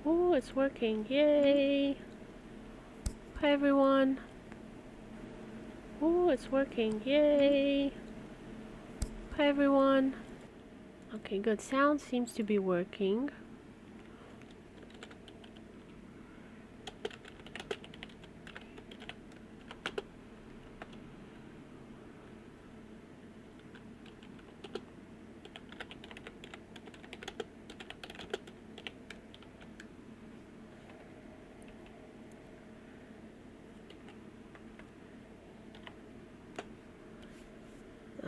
Oh, it's working. Yay! Hi everyone. Oh, it's working. Yay! Hi everyone. Okay, good. Sound seems to be working.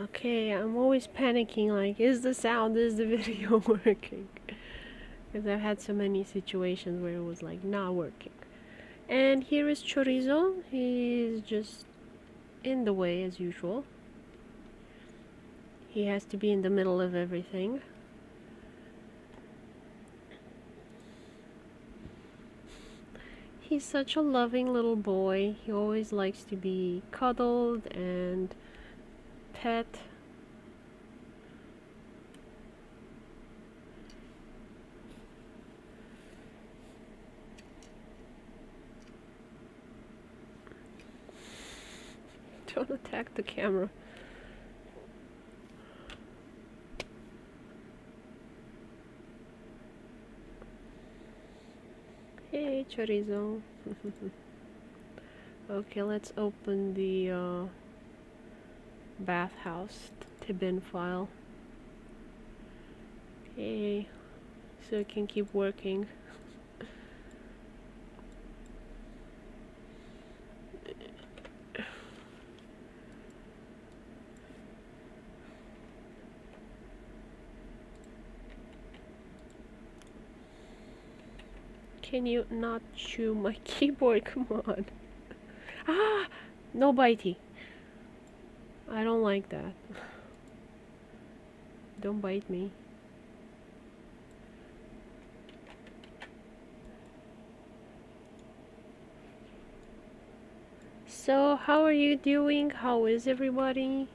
Okay, I'm always panicking like, is the video working? Because I've had so many situations where it was like not working. And here is Chorizo. He's just in the way as usual. He has to be in the middle of everything. He's such a loving little boy. He always likes to be cuddled and pet. Don't attack the camera. Hey, Chorizo. Okay, let's open the bathhouse bin file. Okay, so it can keep working. Can you not chew my keyboard? Come on. Ah! No bitey. I don't like that. Don't bite me. So, how are you doing? How is everybody?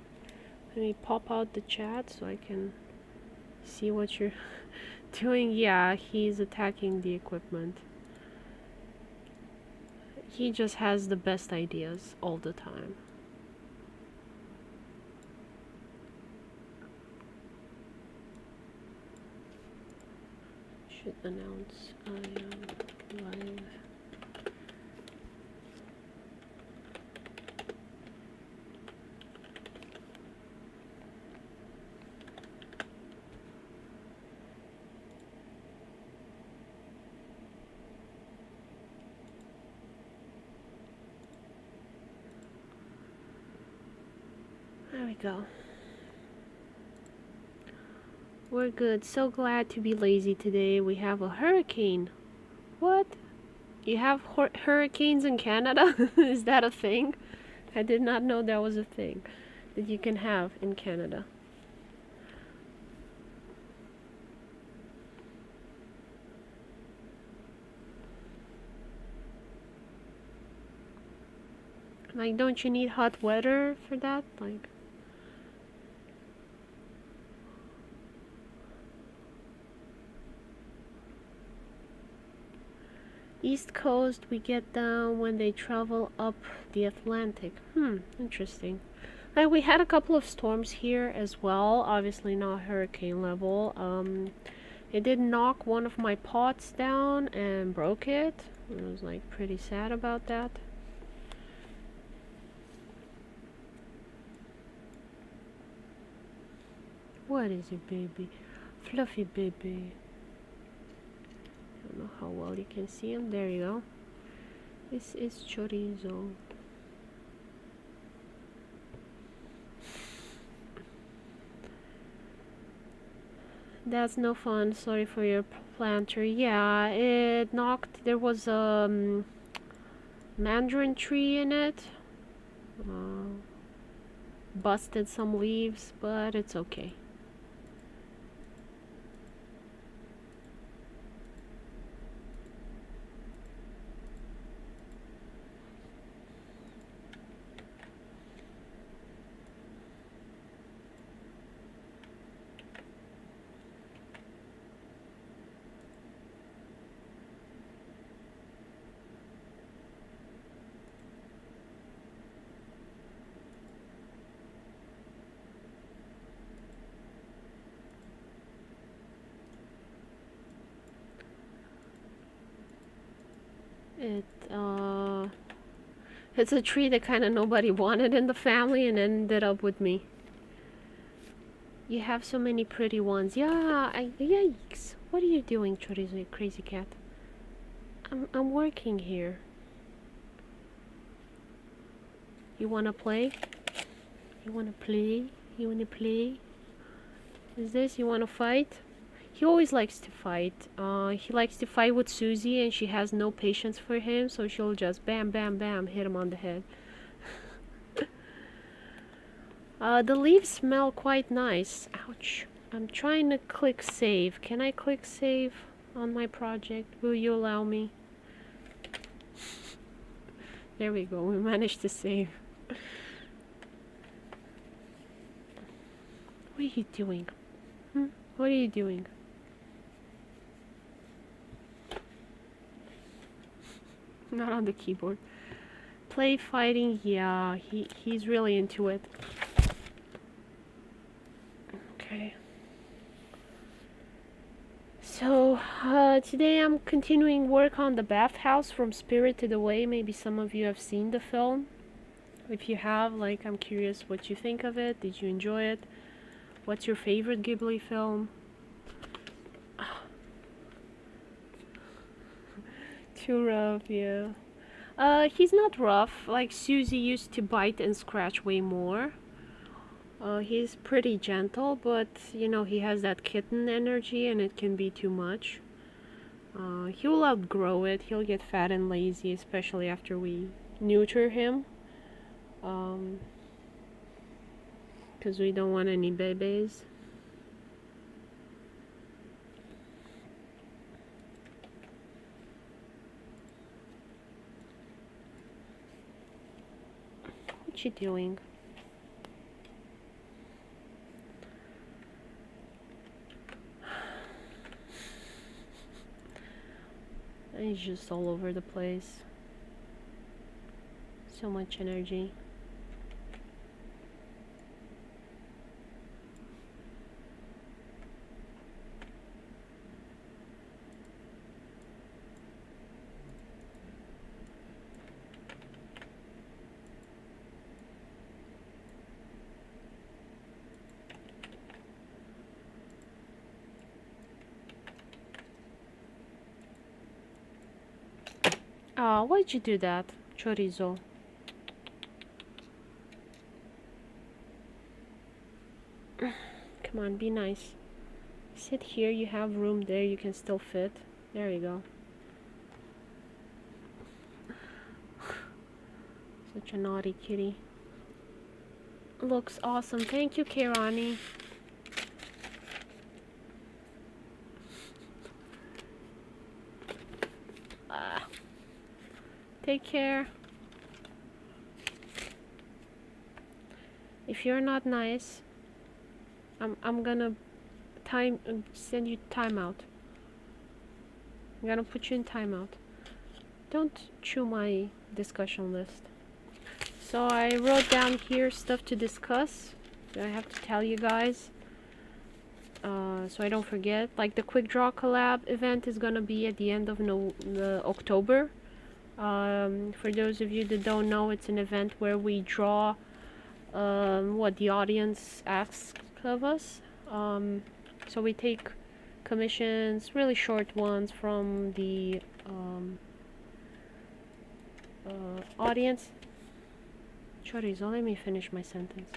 Let me pop out the chat so I can see what you're doing. Yeah, he's attacking the equipment. He just has the best ideas all the time. Should announce I am live. There we go. We're good. So glad to be lazy today. We have a hurricane. What? You have hurricanes in Canada? Is that a thing? I did not know that was a thing that you can have in Canada. Like, don't you need hot weather for that? Like, East Coast, we get them when they travel up the Atlantic. Interesting. Like, we had a couple of storms here as well. Obviously not hurricane level. It did knock one of my pots down and broke it. I was like pretty sad about that. What is it, baby? Fluffy baby. I don't know how well you can see him. There you go. This is Chorizo. That's no fun. Sorry for your planter. Yeah, it knocked. There was a mandarin tree in it. Busted some leaves, but it's okay. It it's a tree that kind of nobody wanted in the family and ended up with me. You have so many pretty ones. Yeah, yikes. What are you doing, Chorizo, crazy cat? I'm working here. You wanna play? You wanna play? You wanna play? Is this, you wanna fight? He always likes to fight. He likes to fight with Susie and she has no patience for him, so she'll just bam bam bam hit him on the head. The leaves smell quite nice. Ouch. I'm trying to click save. Can I click save on my project? Will you allow me? There we go. We managed to save. What are you doing? What are you doing? Not on the keyboard. Play fighting, yeah, he's really into it. Okay. So, today I'm continuing work on the bathhouse from Spirited Away. Maybe some of you have seen the film. If you have, like, I'm curious what you think of it. Did you enjoy it? What's your favorite Ghibli film? Too rough, yeah. He's not rough. Like, Susie used to bite and scratch way more. He's pretty gentle, but, you know, he has that kitten energy and it can be too much. He will outgrow it. He'll get fat and lazy, especially after we neuter him. Because we don't want any babies. What you doing? He's just all over the place. So much energy. Why'd you do that, Chorizo? Come on, be nice. Sit here, you have room there, you can still fit. There you go. Such a naughty kitty. Looks awesome. Thank you, Kirani. Take care. If you're not nice, I'm gonna send you timeout. I'm gonna put you in timeout. Don't chew my discussion list. So I wrote down here stuff to discuss that I have to tell you guys. So I don't forget. Like the Quick Draw collab event is gonna be at the end of October. For those of you that don't know, it's an event where we draw what the audience asks of us. So we take commissions, really short ones, from the audience. Chorizo, let me finish my sentence.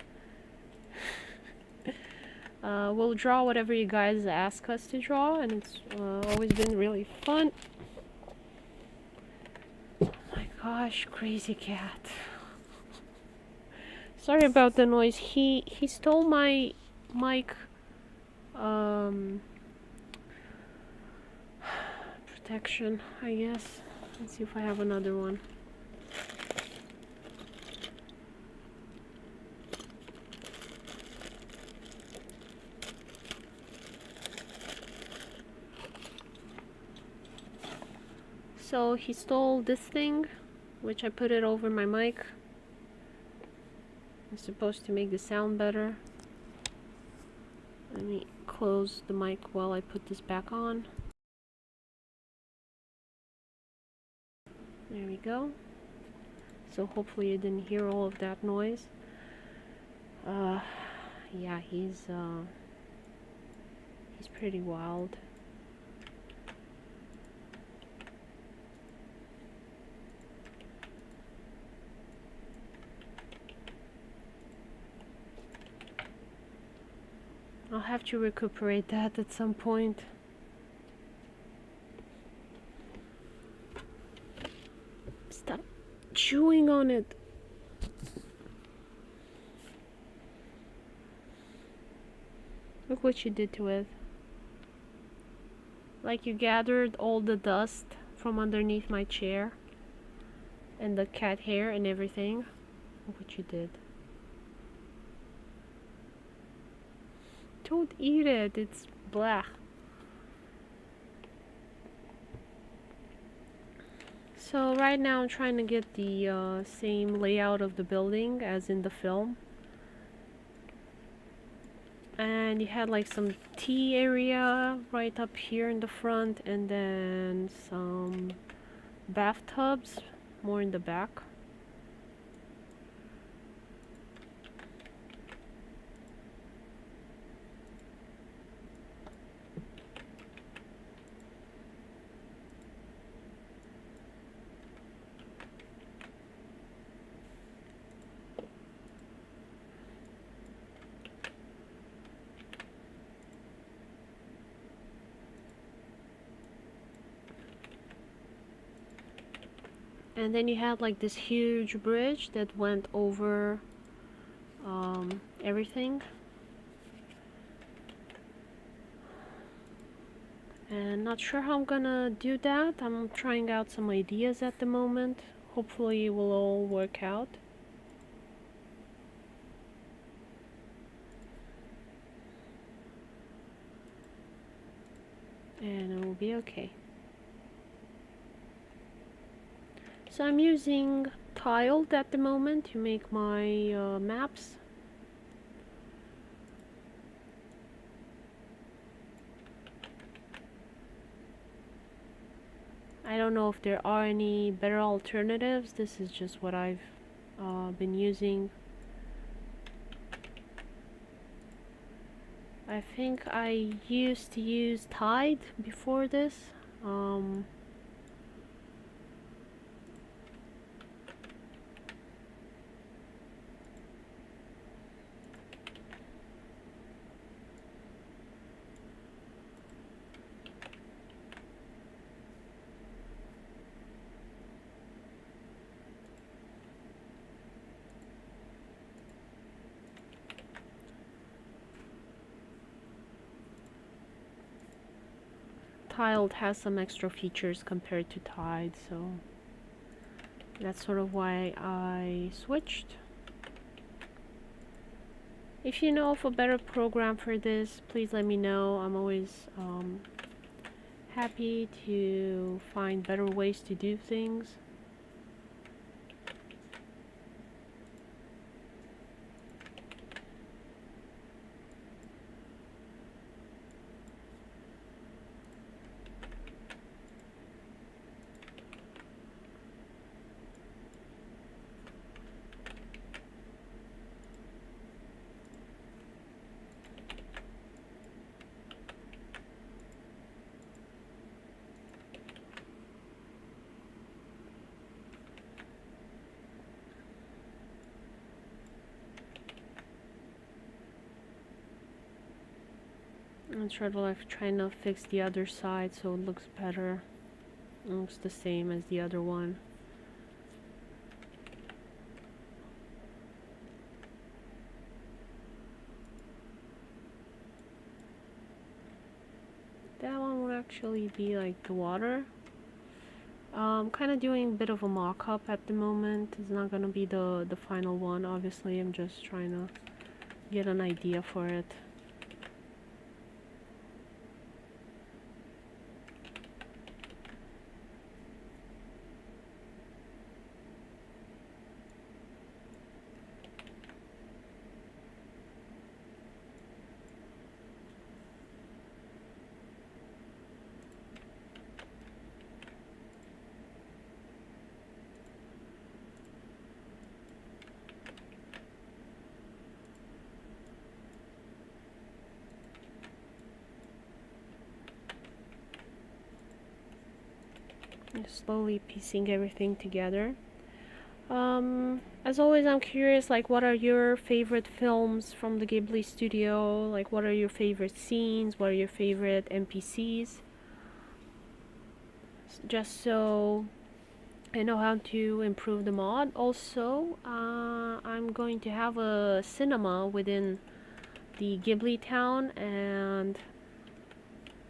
We'll draw whatever you guys ask us to draw, and it's always been really fun. Oh my gosh, crazy cat. Sorry about the noise. He stole my mic protection, I guess. Let's see if I have another one. So he stole this thing, which I put it over my mic. It's supposed to make the sound better. Let me close the mic while I put this back on. There we go. So hopefully you didn't hear all of that noise. Yeah, he's pretty wild. I'll have to recuperate that at some point. Stop chewing on it. Look what you did to it. Like you gathered all the dust from underneath my chair and the cat hair and everything. Look what you did. Don't eat it, it's blah. So right now I'm trying to get the same layout of the building as in the film. And you had like some tea area right up here in the front, and then some bathtubs more in the back. And then you had like this huge bridge that went over everything. And not sure how I'm gonna do that. I'm trying out some ideas at the moment. Hopefully it will all work out. And it will be okay. So I'm using tiled at the moment to make my maps. I don't know if there are any better alternatives. This is just what I've been using. I think I used to use Tide before this. Tiled has some extra features compared to Tide, so that's sort of why I switched. If you know of a better program for this, please let me know. I'm always happy to find better ways to do things. I'm trying to fix the other side so it looks better. It looks the same as the other one. That one will actually be like the water. I'm kind of doing a bit of a mock-up at the moment. It's not gonna be the final one, obviously. I'm just trying to get an idea for it. Just slowly piecing everything together. As always, I'm curious, like, what are your favorite films from the Ghibli studio? Like, what are your favorite scenes? What are your favorite NPCs? Just so I know how to improve the mod. Also, I'm going to have a cinema within the Ghibli town, and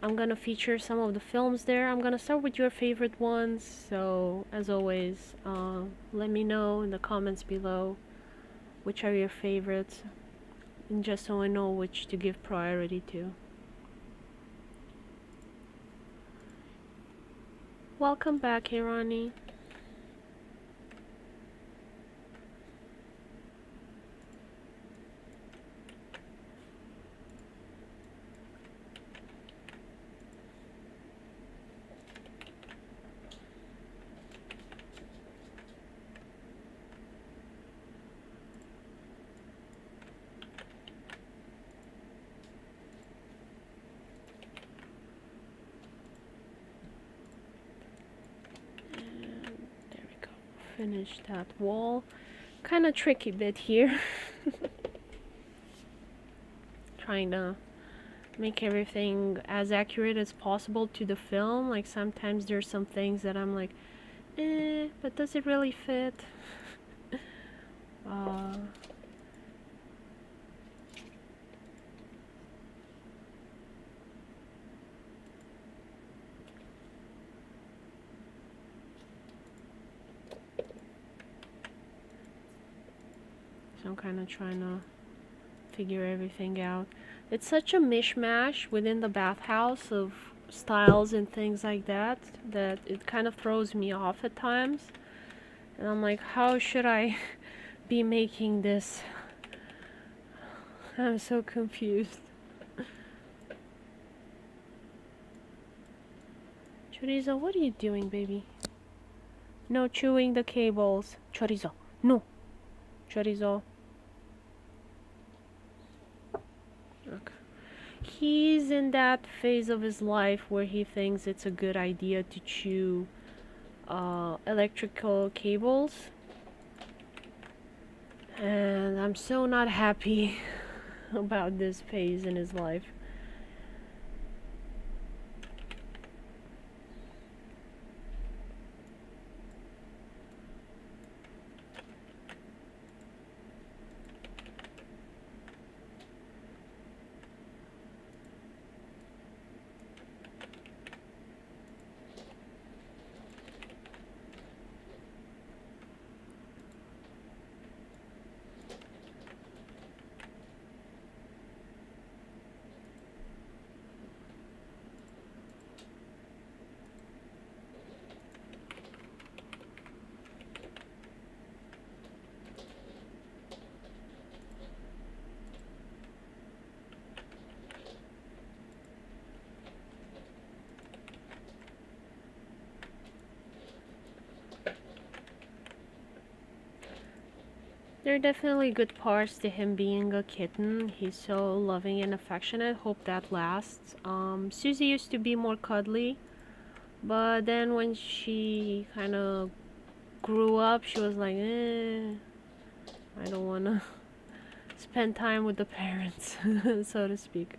I'm gonna feature some of the films there. I'm gonna start with your favorite ones, so as always, let me know in the comments below which are your favorites, and just so I know which to give priority to. Welcome back, Hirani. There we go. Finish that wall. Kind of tricky bit here. Trying to make everything as accurate as possible to the film. Like sometimes there's some things that I'm like, but does it really fit? So I'm kind of trying to figure everything out. It's such a mishmash within the bathhouse of styles and things like that that it kind of throws me off at times. And I'm like, how should I be making this? I'm so confused. Chorizo, what are you doing, baby? No chewing the cables. Chorizo, no. Chorizo. Okay. He's in that phase of his life where he thinks it's a good idea to chew electrical cables. And I'm so not happy about this phase in his life. There are definitely good parts to him being a kitten. He's so loving and affectionate. Hope that lasts. Susie used to be more cuddly, but then when she kind of grew up, she was like, I don't want to spend time with the parents, so to speak.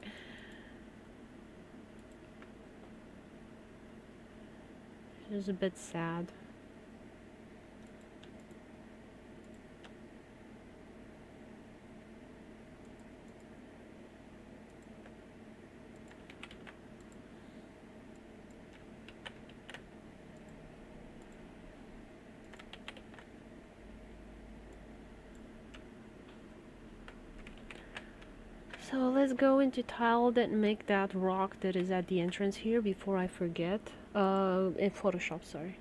It was a bit sad. So let's go into tiled and make that rock that is at the entrance here before I forget. In Photoshop, sorry.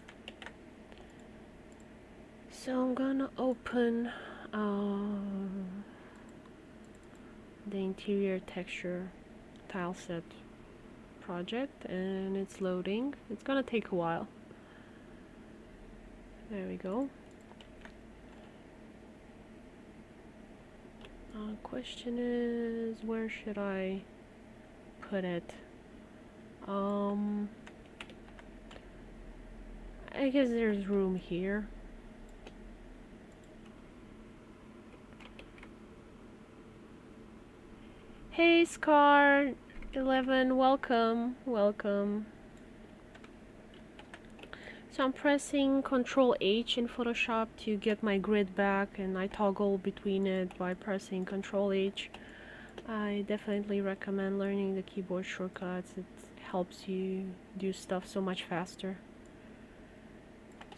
So I'm gonna open the interior texture tile set project, and it's loading. It's gonna take a while. There we go. Question is, where should I put it? I guess there's room here. Hey Scar 11, welcome, welcome. So I'm pressing Ctrl H in Photoshop to get my grid back, and I toggle between it by pressing Ctrl H. I definitely recommend learning the keyboard shortcuts. It helps you do stuff so much faster.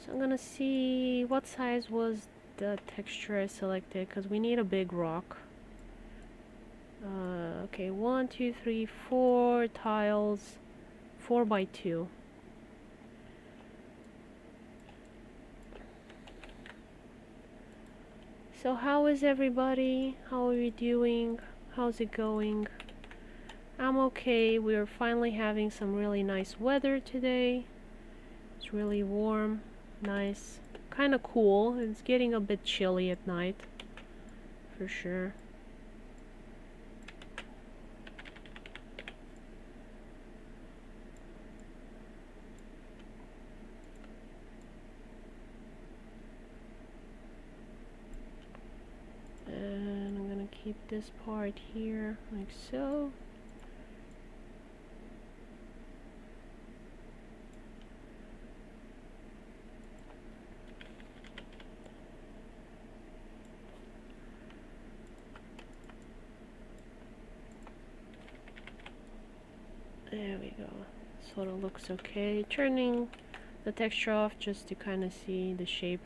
So I'm gonna see what size was the texture I selected, because we need a big rock. Okay, 1, 2, 3, 4 tiles, 4 by 2. So how is everybody? How are you doing? How's it going? I'm okay. We're finally having some really nice weather today. It's really warm, nice, kind of cool. It's getting a bit chilly at night, for sure. And I'm gonna keep this part here, like so. There we go. Sort of looks okay. Turning the texture off just to kind of see the shape.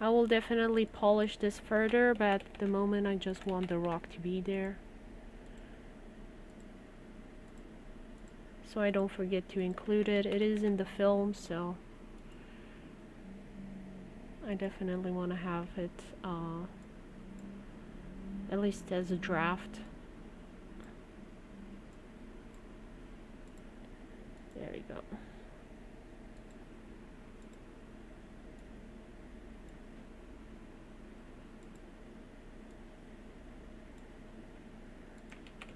I will definitely polish this further, but at the moment I just want the rock to be there, so I don't forget to include it. It is in the film, so I definitely want to have it at least as a draft. There we go.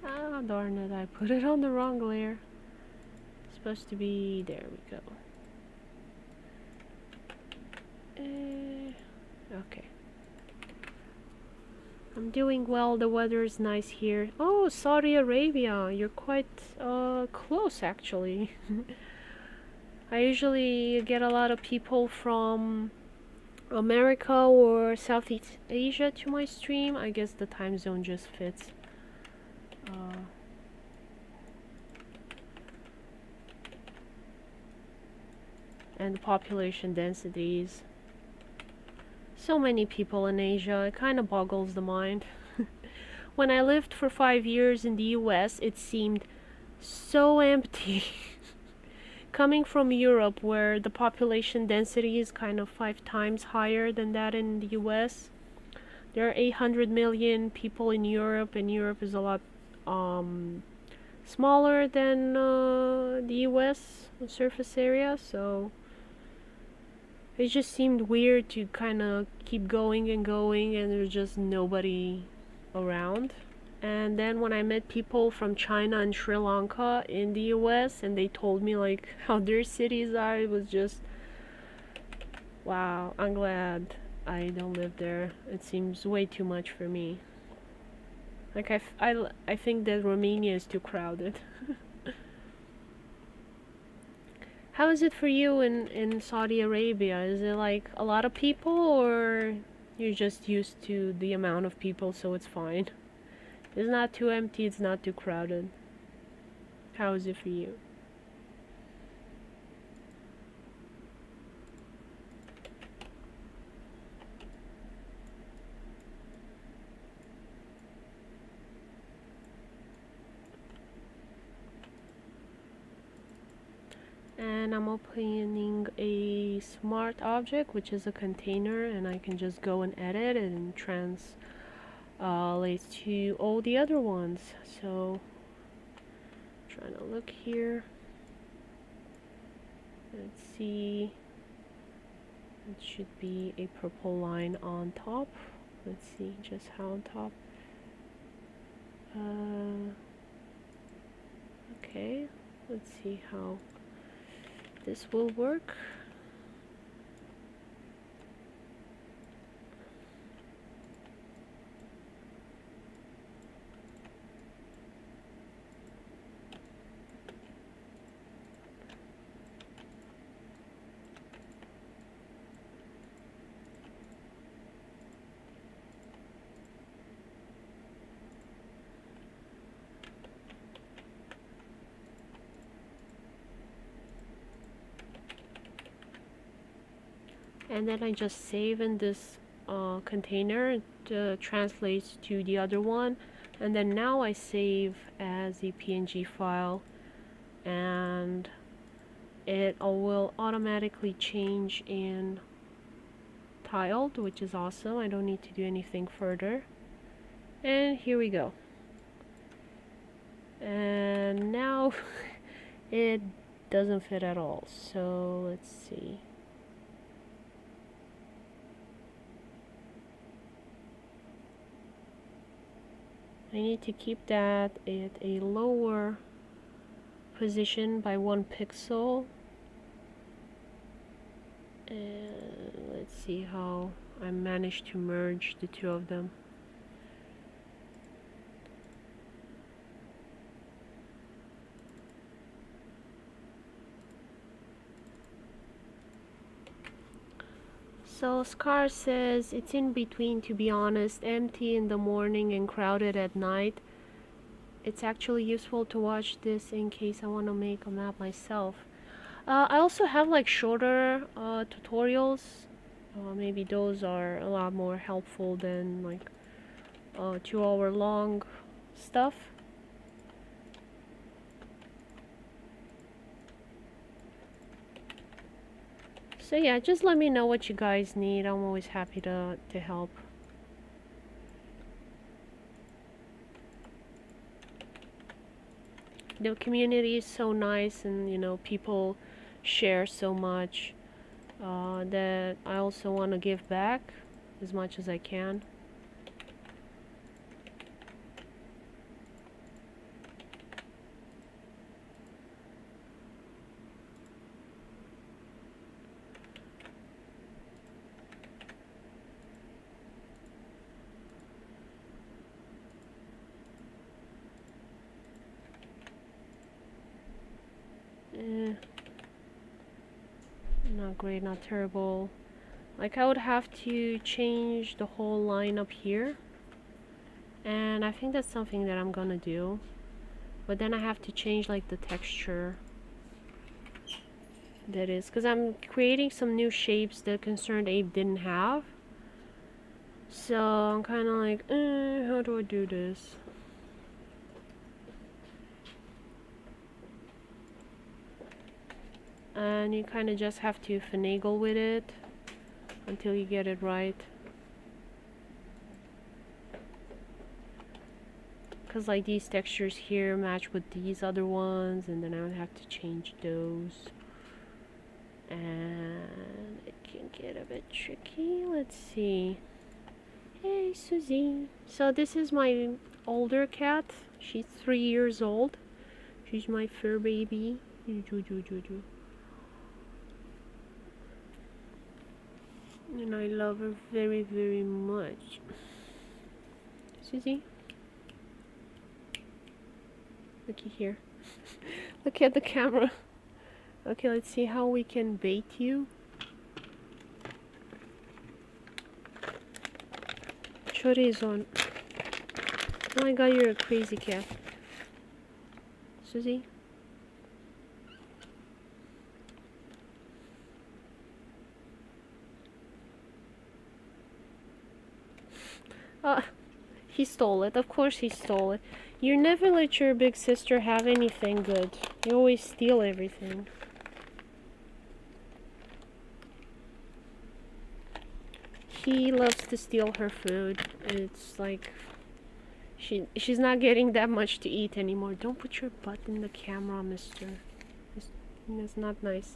Ah, darn it, I put it on the wrong layer. It's supposed to be, there we go. Okay. I'm doing well, the weather is nice here. Oh, Saudi Arabia, you're quite close actually. I usually get a lot of people from America or Southeast Asia to my stream. I guess the time zone just fits. And the population densities. So many people in Asia, it kind of boggles the mind. When I lived for 5 years in the US, it seemed so empty. Coming from Europe, where the population density is kind of 5 times higher than that in the US. There are 800 million people in Europe, and Europe is a lot smaller than the US surface area, so it just seemed weird to kind of keep going and going, and there's just nobody around. And then when I met people from China and Sri Lanka in the US, and they told me like how their cities are, it was just, wow, I'm glad I don't live there. It seems way too much for me. Like I think that Romania is too crowded. How is it for you in Saudi Arabia? Is it like a lot of people, or you're just used to the amount of people, so it's fine? It's not too empty, it's not too crowded. How is it for you? And I'm opening a smart object, which is a container, and I can just go and edit and translate to all the other ones. So trying to look here. Let's see. It should be a purple line on top. Let's see just how on top. Okay, let's see how this will work. and then I just save in this container. It translates to the other one, and then now I save as a PNG file, and it will automatically change in tiled, which is awesome. I don't need to do anything further. And here we go. And now it doesn't fit at all. So let's see. I need to keep that at a lower position by 1 pixel. And let's see how I managed to merge the two of them. So Scar says, it's in between, to be honest, empty in the morning and crowded at night. It's actually useful to watch this in case I want to make a map myself. I also have like shorter tutorials. Maybe those are a lot more helpful than like 2-hour long stuff. So yeah, just let me know what you guys need. I'm always happy to help. The community is so nice, and you know, people share so much that I also want to give back as much as I can. Not great, not terrible. Like, I would have to change the whole line up here, and I think that's something that I'm gonna do. But then I have to change like the texture. That is, because I'm creating some new shapes that Concerned Ape didn't have. So I'm kind of like, how do I do this? And you kind of just have to finagle with it until you get it right. Because like these textures here match with these other ones, and then I would have to change those. And it can get a bit tricky. Let's see. Hey, Susie. So this is my older cat. She's 3 years old. She's my fur baby. And I love her very, very much. Susie? Looky here. Look at the camera. Okay, let's see how we can bait you. Chorizo. Oh my god, you're a crazy cat. Susie? He stole it. Of course he stole it. You never let your big sister have anything good. You always steal everything. He loves to steal her food. It's like she's not getting that much to eat anymore. Don't put your butt in the camera, mister. It's not nice.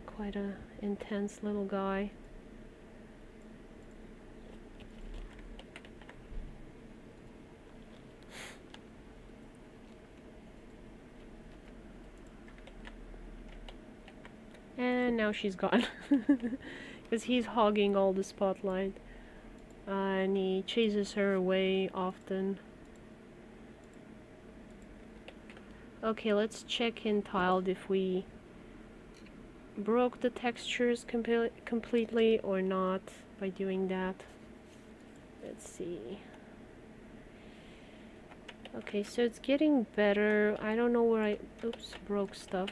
Quite a intense little guy. And now she's gone. Because he's hogging all the spotlight. And he chases her away often. Okay, let's check in tiled if we broke the textures completely or not by doing that. Let's see. Okay, so it's getting better. I don't know where I broke stuff.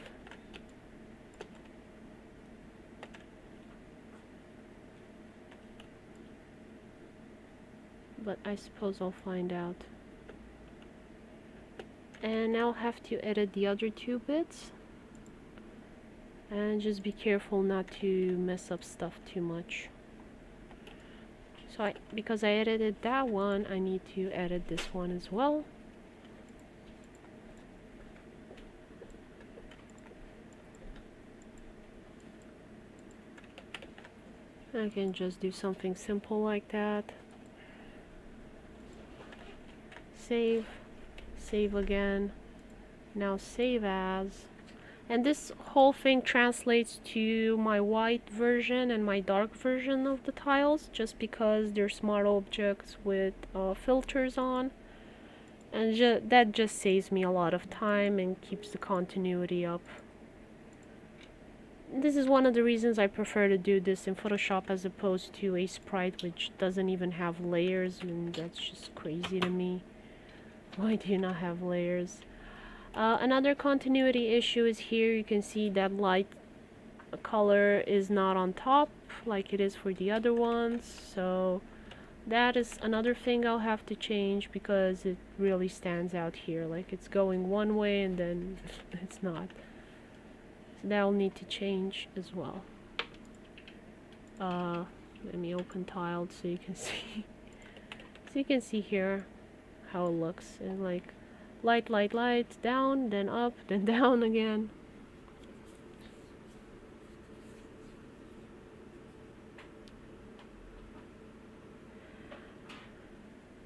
but I suppose I'll find out. And now I'll have to edit the other two bits. And just be careful not to mess up stuff too much. So because I edited that one, I need to edit this one as well. I can just do something simple like that. Save, save again. Now save as. And this whole thing translates to my white version and my dark version of the tiles, just because they're smart objects with filters on. And that just saves me a lot of time and keeps the continuity up. This is one of the reasons I prefer to do this in Photoshop as opposed to a sprite which doesn't even have layers, and that's just crazy to me. Why do you not have layers? Another continuity issue is here. You can see that light color is not on top like it is for the other ones, so that is another thing I'll have to change because it really stands out here, like it's going one way and then it's not. So that'll need to change as well. Let me open tiled so you can see. So you can see here how it looks, and like light, light, light, down, then up, then down again.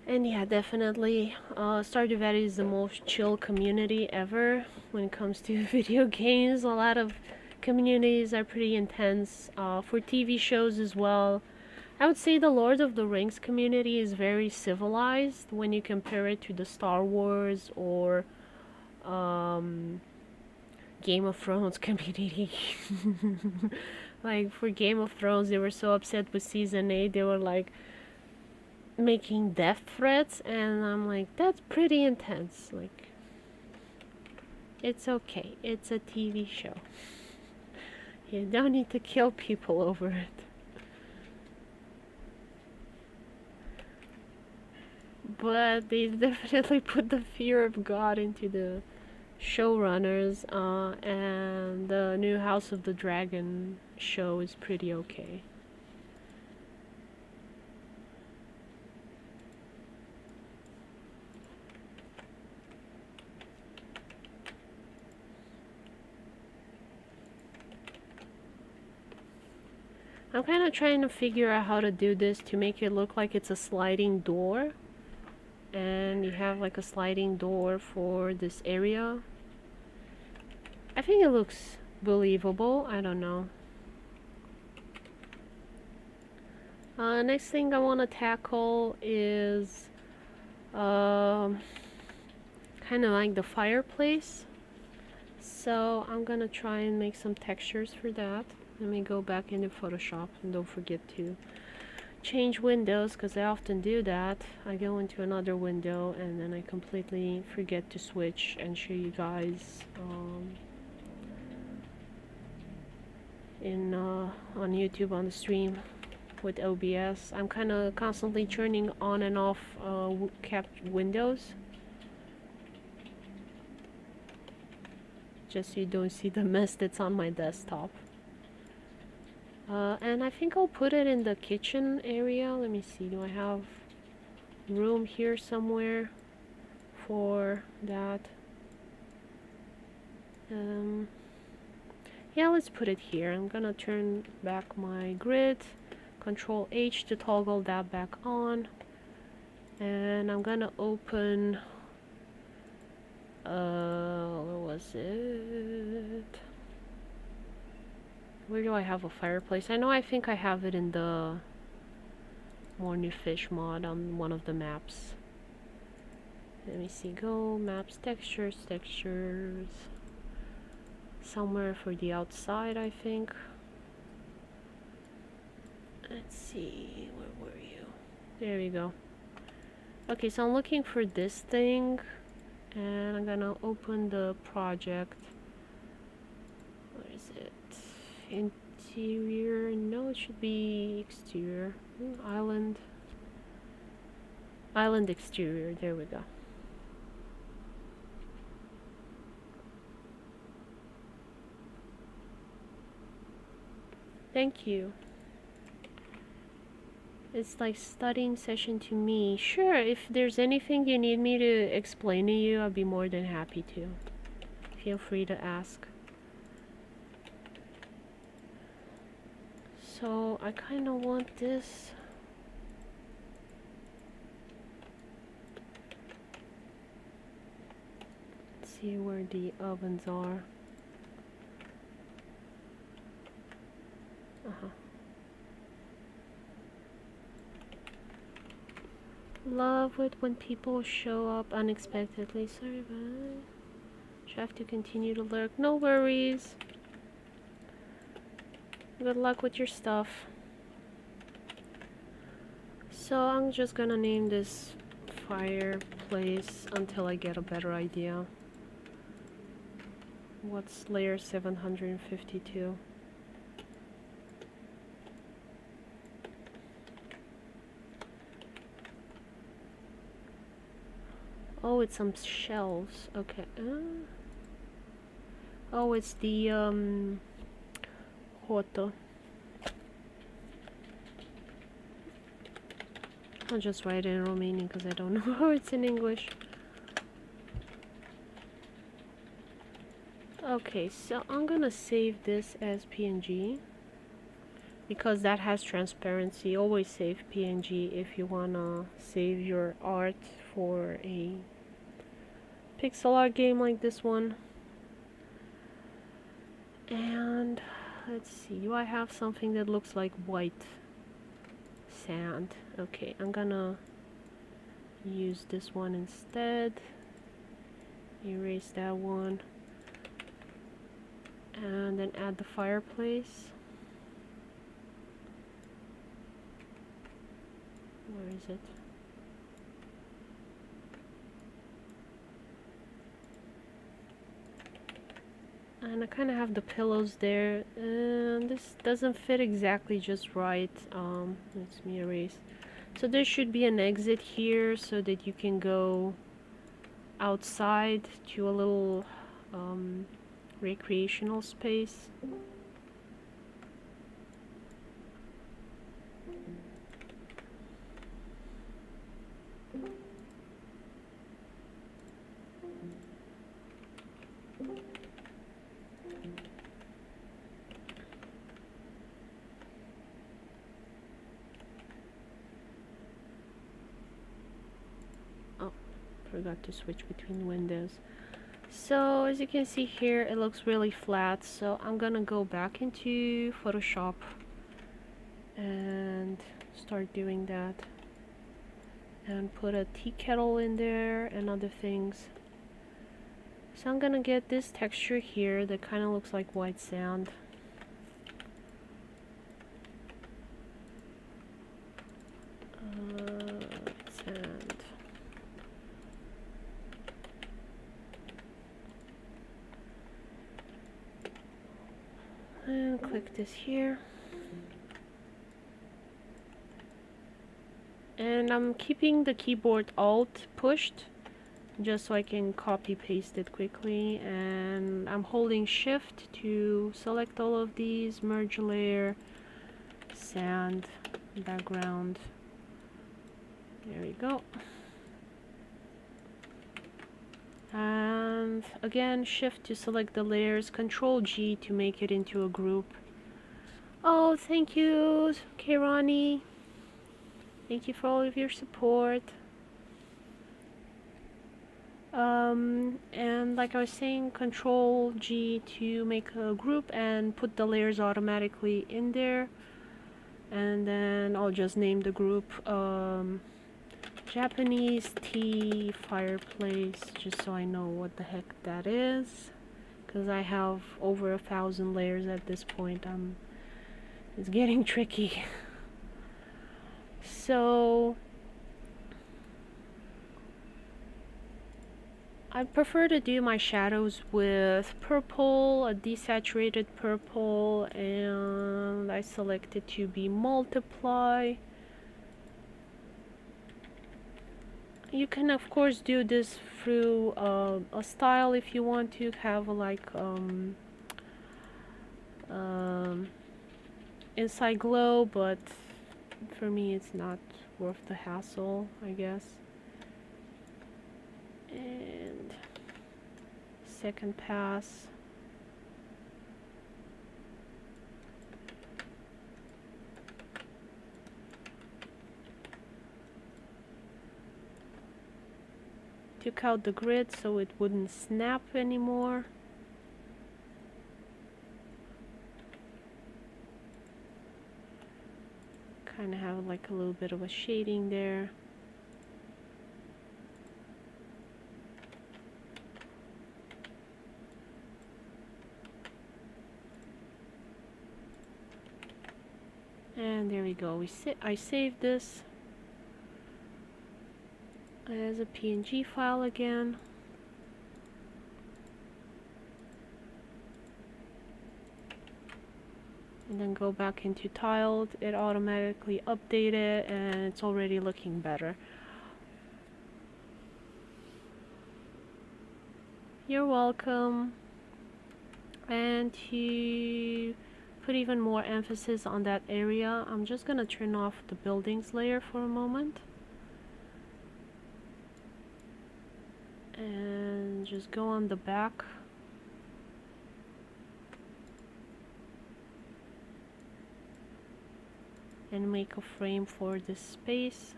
And yeah, definitely, StardewValley is the most chill community ever when it comes to video games. A lot of communities are pretty intense, for TV shows as well. I would say the Lord of the Rings community is very civilized when you compare it to the Star Wars or Game of Thrones community. Like for Game of Thrones, they were so upset with season 8, they were like making death threats, and I'm like, that's pretty intense. Like, it's okay, it's a TV show. You don't need to kill people over it. But they definitely put the fear of God into the showrunners, and the new House of the Dragon show is pretty okay. I'm kind of trying to figure out how to do this to make it look like it's a sliding door. And you have like a sliding door for this area. I think it looks believable. I don't know. Next thing I want to tackle is kind of like the fireplace. So I'm gonna try and make some textures for that. Let me go back into Photoshop, and don't forget to change windows, because I often do that. I go into another window and then I completely forget to switch and show you guys on YouTube on the stream with OBS. I'm kind of constantly turning on and off capped windows, just so you don't see the mess that's on my desktop. And I think I'll put it in the kitchen area. Let me see, do I have room here somewhere for that? Yeah, let's put it here. I'm gonna turn back my grid, Control H to toggle that back on, and I'm gonna open where was it? Where do I have a fireplace? I know, I think I have it in the More New Fish mod on one of the maps. Let me see, go, maps, textures, textures. Somewhere for the outside, I think. Let's see, where were you? There we go. Okay, so I'm looking for this thing, and I'm gonna open the project. Where is it? Interior, no, it should be exterior. Island. Island exterior, there we go. Thank you. It's like studying session to me. Sure, if there's anything you need me to explain to you, I'll be more than happy to. Feel free to ask. So I kind of want this. Let's see where the ovens are. Love it when people show up unexpectedly. Sorry, but I have to continue to lurk. No worries. Good luck with your stuff. So I'm just gonna name this fireplace until I get a better idea. What's layer 752? Oh, it's some shelves. Okay. Oh, it's the Hoto. I'll just write it in Romanian because I don't know how it's in English. Okay, so I'm gonna save this as PNG because that has transparency. Always save PNG if you wanna save your art for a pixel art game like this one. And let's see, do I have something that looks like white sand? Okay, I'm gonna use this one instead. Erase that one. And then add the fireplace. Where is it? And I kind of have the pillows there, and this doesn't fit exactly just right. Let me erase. So there should be an exit here so that you can go outside to a little recreational space. Forgot to switch between windows. So as you can see here, it looks really flat, so I'm gonna go back into Photoshop and start doing that and put a tea kettle in there and other things. So I'm gonna get this texture here that kind of looks like white sand. Sand. And click this here. And I'm keeping the keyboard Alt pushed just so I can copy paste it quickly, and I'm holding Shift to select all of these, merge layer, sand, background. There we go. And again, Shift to select the layers, Control G to make it into a group. Oh, thank you, Kairani. Thank you for all of your support. And like I was saying, Control G to make a group and put the layers automatically in there. And then I'll just name the group Japanese tea fireplace, just so I know what the heck that is, because I have over 1,000 layers at this point. It's getting tricky. So I prefer to do my shadows with purple, a desaturated purple, and I select it to be multiply. You can of course do this through a style if you want to have like inside glow, but for me it's not worth the hassle, I guess. And second pass. Took out the grid so it wouldn't snap anymore. Kind of have like a little bit of a shading there. And there we go. I saved this as a PNG file again. And then go back into tiled. It automatically updated and it's already looking better. You're welcome. And to put even more emphasis on that area, I'm just gonna turn off the buildings layer for a moment. And just go on the back. And make a frame for this space.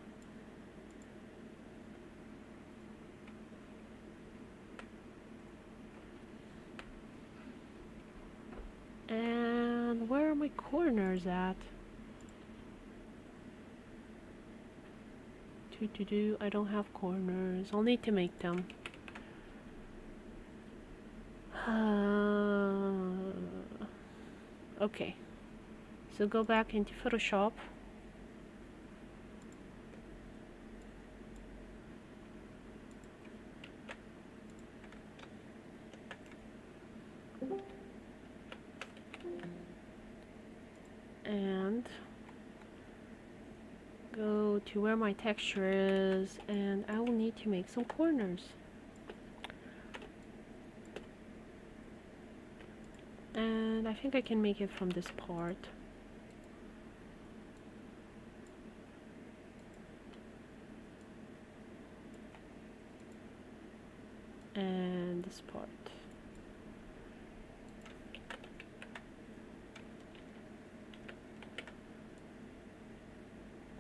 And where are my corners at? I don't have corners. I'll need to make them. Okay. So go back into Photoshop. And go to where my texture is, and I will need to make some corners. And I think I can make it from this part. And this part.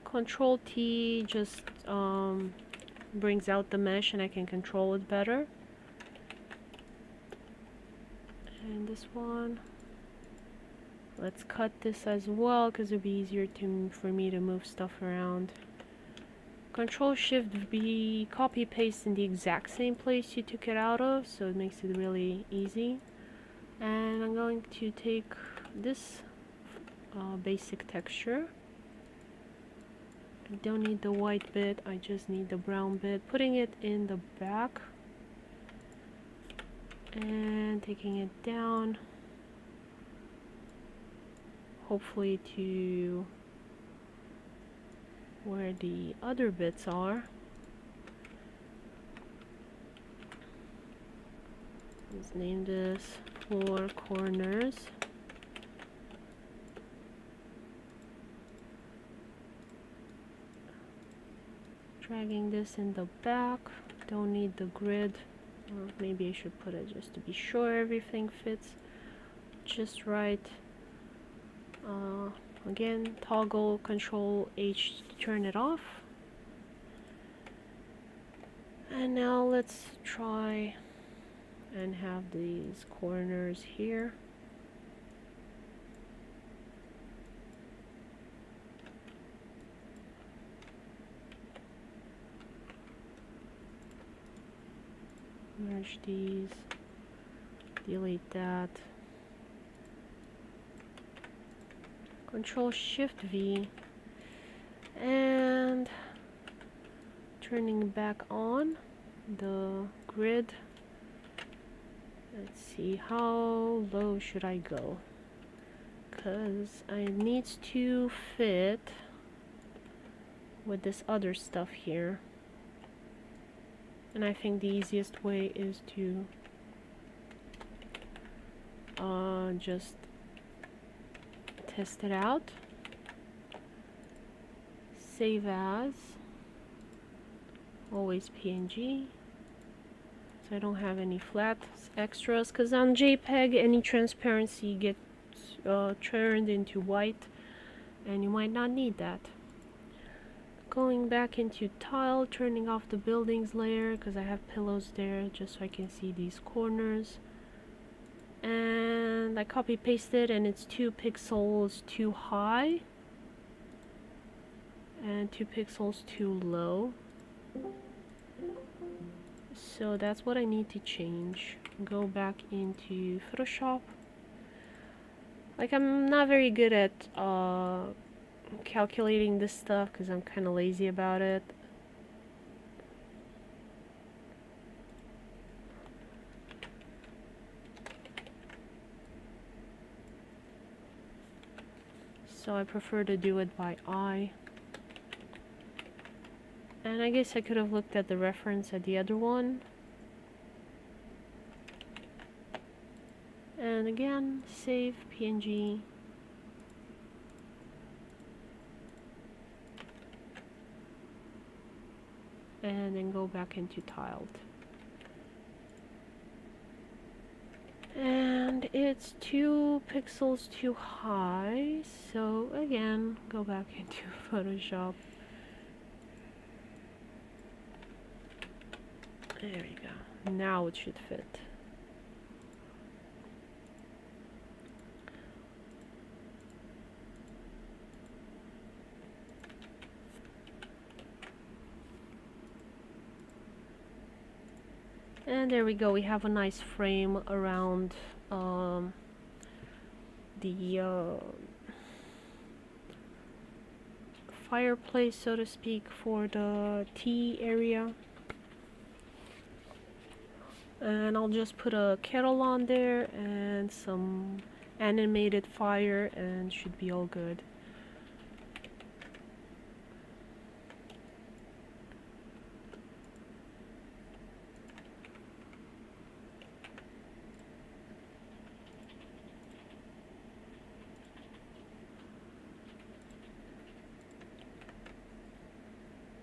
Control T just brings out the mesh and I can control it better. And this one, let's cut this as well because it'll be easier for me to move stuff around. Control Shift V, copy paste in the exact same place you took it out of, so it makes it really easy. And I'm going to take this basic texture. I don't need the white bit, I just need the brown bit. Putting it in the back and taking it down, hopefully to where the other bits are. Let's name this floor corners. Dragging this in the back, don't need the grid. Maybe I should put it just to be sure everything fits just right. Again, toggle Control H to turn it off. And now let's try and have these corners here. Merge these, delete that. Control Shift V and turning back on the grid. Let's see, how low should I go? Because it needs to fit with this other stuff here. And I think the easiest way is to just test it out. Save as, always PNG, so I don't have any flat extras, because on JPEG any transparency gets turned into white and you might not need that. Going back into tile, turning off the buildings layer because I have pillows there just so I can see these corners. And I copy pasted and it's 2 pixels too high and 2 pixels too low. So that's what I need to change. Go back into Photoshop. Like, I'm not very good at calculating this stuff because I'm kind of lazy about it. So I prefer to do it by eye. And I guess I could have looked at the reference at the other one. And again, save PNG. And then go back into tiled. And it's 2 pixels too high, so again, go back into Photoshop. There we go. Now it should fit. And there we go, we have a nice frame around the fireplace, so to speak, for the tea area. And I'll just put a kettle on there and some animated fire and should be all good.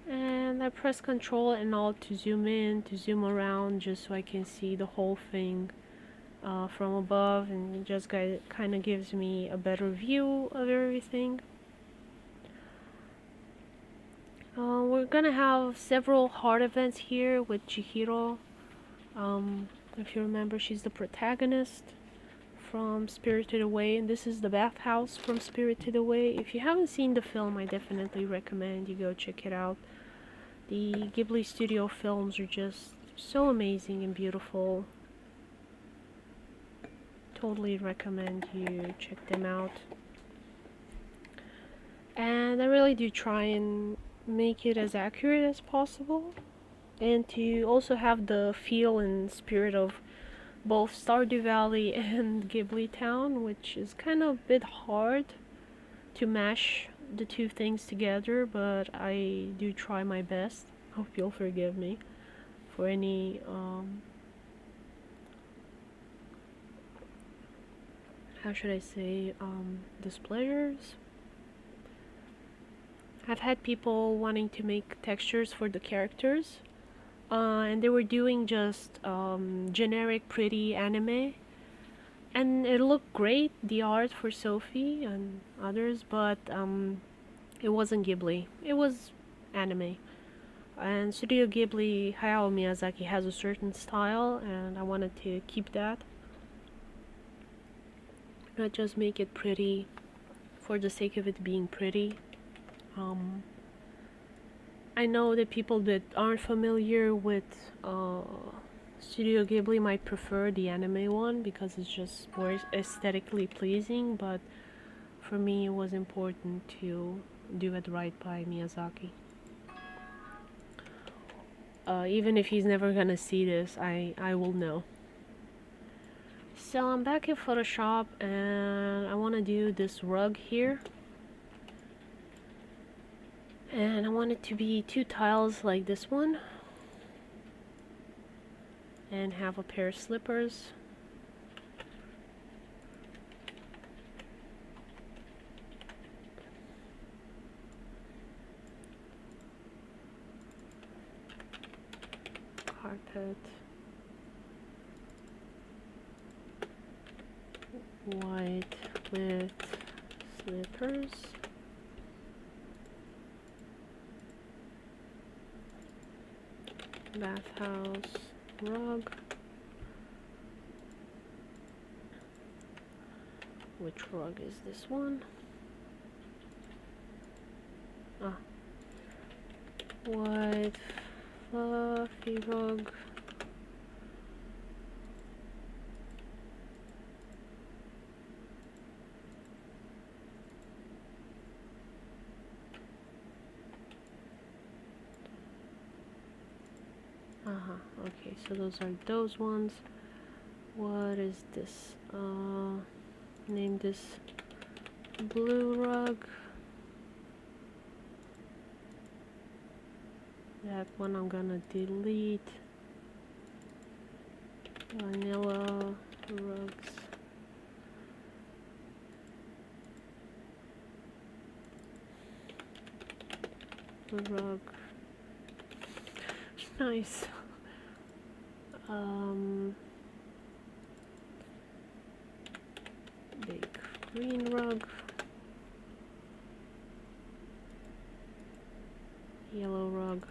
And I press Ctrl and Alt to zoom in, to zoom around, just so I can see the whole thing from above, and it just kind of gives me a better view of everything. We're gonna have several heart events here with Chihiro. If you remember, she's the protagonist from Spirited Away, and this is the bathhouse from Spirited Away. If you haven't seen the film, I definitely recommend you go check it out. The Ghibli studio films are just so amazing and beautiful. Totally recommend you check them out. And I really do try and make it as accurate as possible, and to also have the feel and spirit of both Stardew Valley and Ghibli Town, which is kind of a bit hard to mash the two things together, but I do try my best. Hope you'll forgive me for any how should I say, displayers. I've had people wanting to make textures for the characters, and they were doing just generic pretty anime, and it looked great, the art for Sophie and others, but it wasn't Ghibli, it was anime. And Studio Ghibli, Hayao Miyazaki has a certain style, and I wanted to keep that, not just make it pretty for the sake of it being pretty. I know that people that aren't familiar with Studio Ghibli might prefer the anime one because it's just more aesthetically pleasing, but for me it was important to do it right by Miyazaki. Even if he's never gonna see this, I will know. So I'm back in Photoshop and I want to do this rug here. And I want it to be 2 tiles like this one. and have a pair of slippers. Carpet. White with slippers. Bathhouse rug. Which rug is this one? Ah. White fluffy rug. Okay, so those are those ones. What is this? Name this blue rug. That one I'm gonna delete. Vanilla rugs. Rug. Nice. Big green rug. Yellow rug.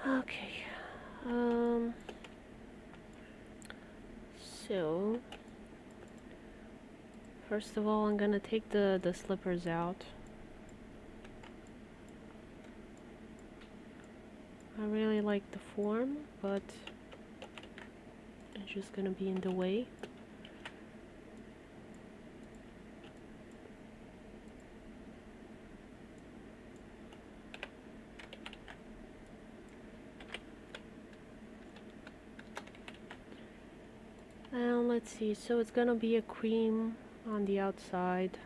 Okay. So first of all, I'm gonna take the slippers out. I really like the form, but it's just gonna be in the way. And let's see, so it's gonna be a cream on the outside.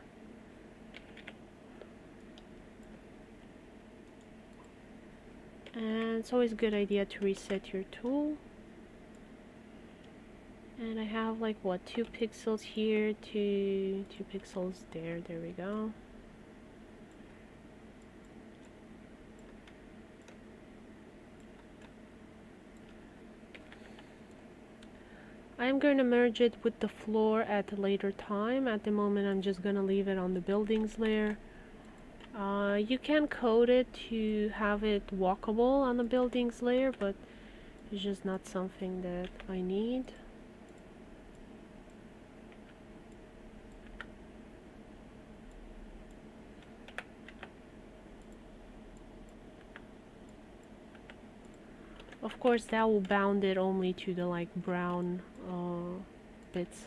And it's always a good idea to reset your tool. And I have like what, 2 pixels here, 2 pixels there. There we go. I'm going to merge it with the floor at a later time. At the moment I'm just going to leave it on the buildings layer. You can code it to have it walkable on the buildings layer, but it's just not something that I need. Of course that will bound it only to the like brown bits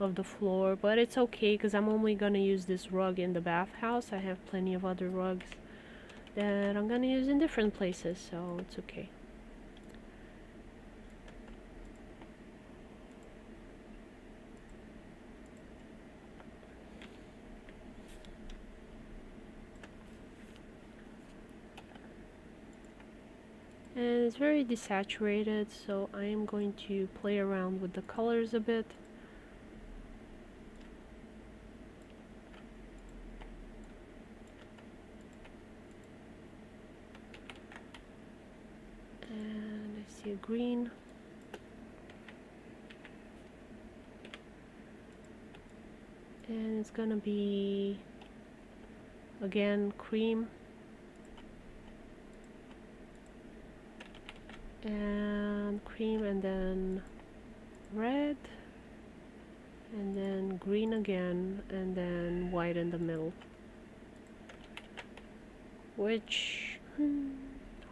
of the floor, but it's okay because I'm only gonna use this rug in the bathhouse. I have plenty of other rugs that I'm gonna use in different places, so it's okay. And it's very desaturated, so I am going to play around with the colors a bit. And I see a green. And it's gonna be again cream. And cream, and then red, and then green again, and then white in the middle, which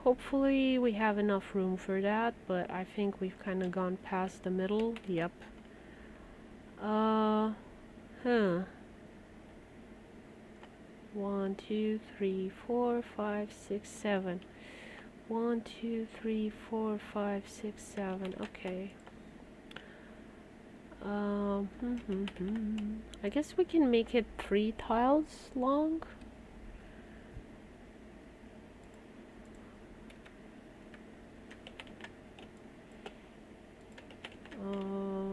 hopefully we have enough room for that, but I think we've kind of gone past the middle. Yep. 1 2 3 4 5 6 7. 1 2 3 4 5 6 7. Okay. I guess we can make it 3 tiles long.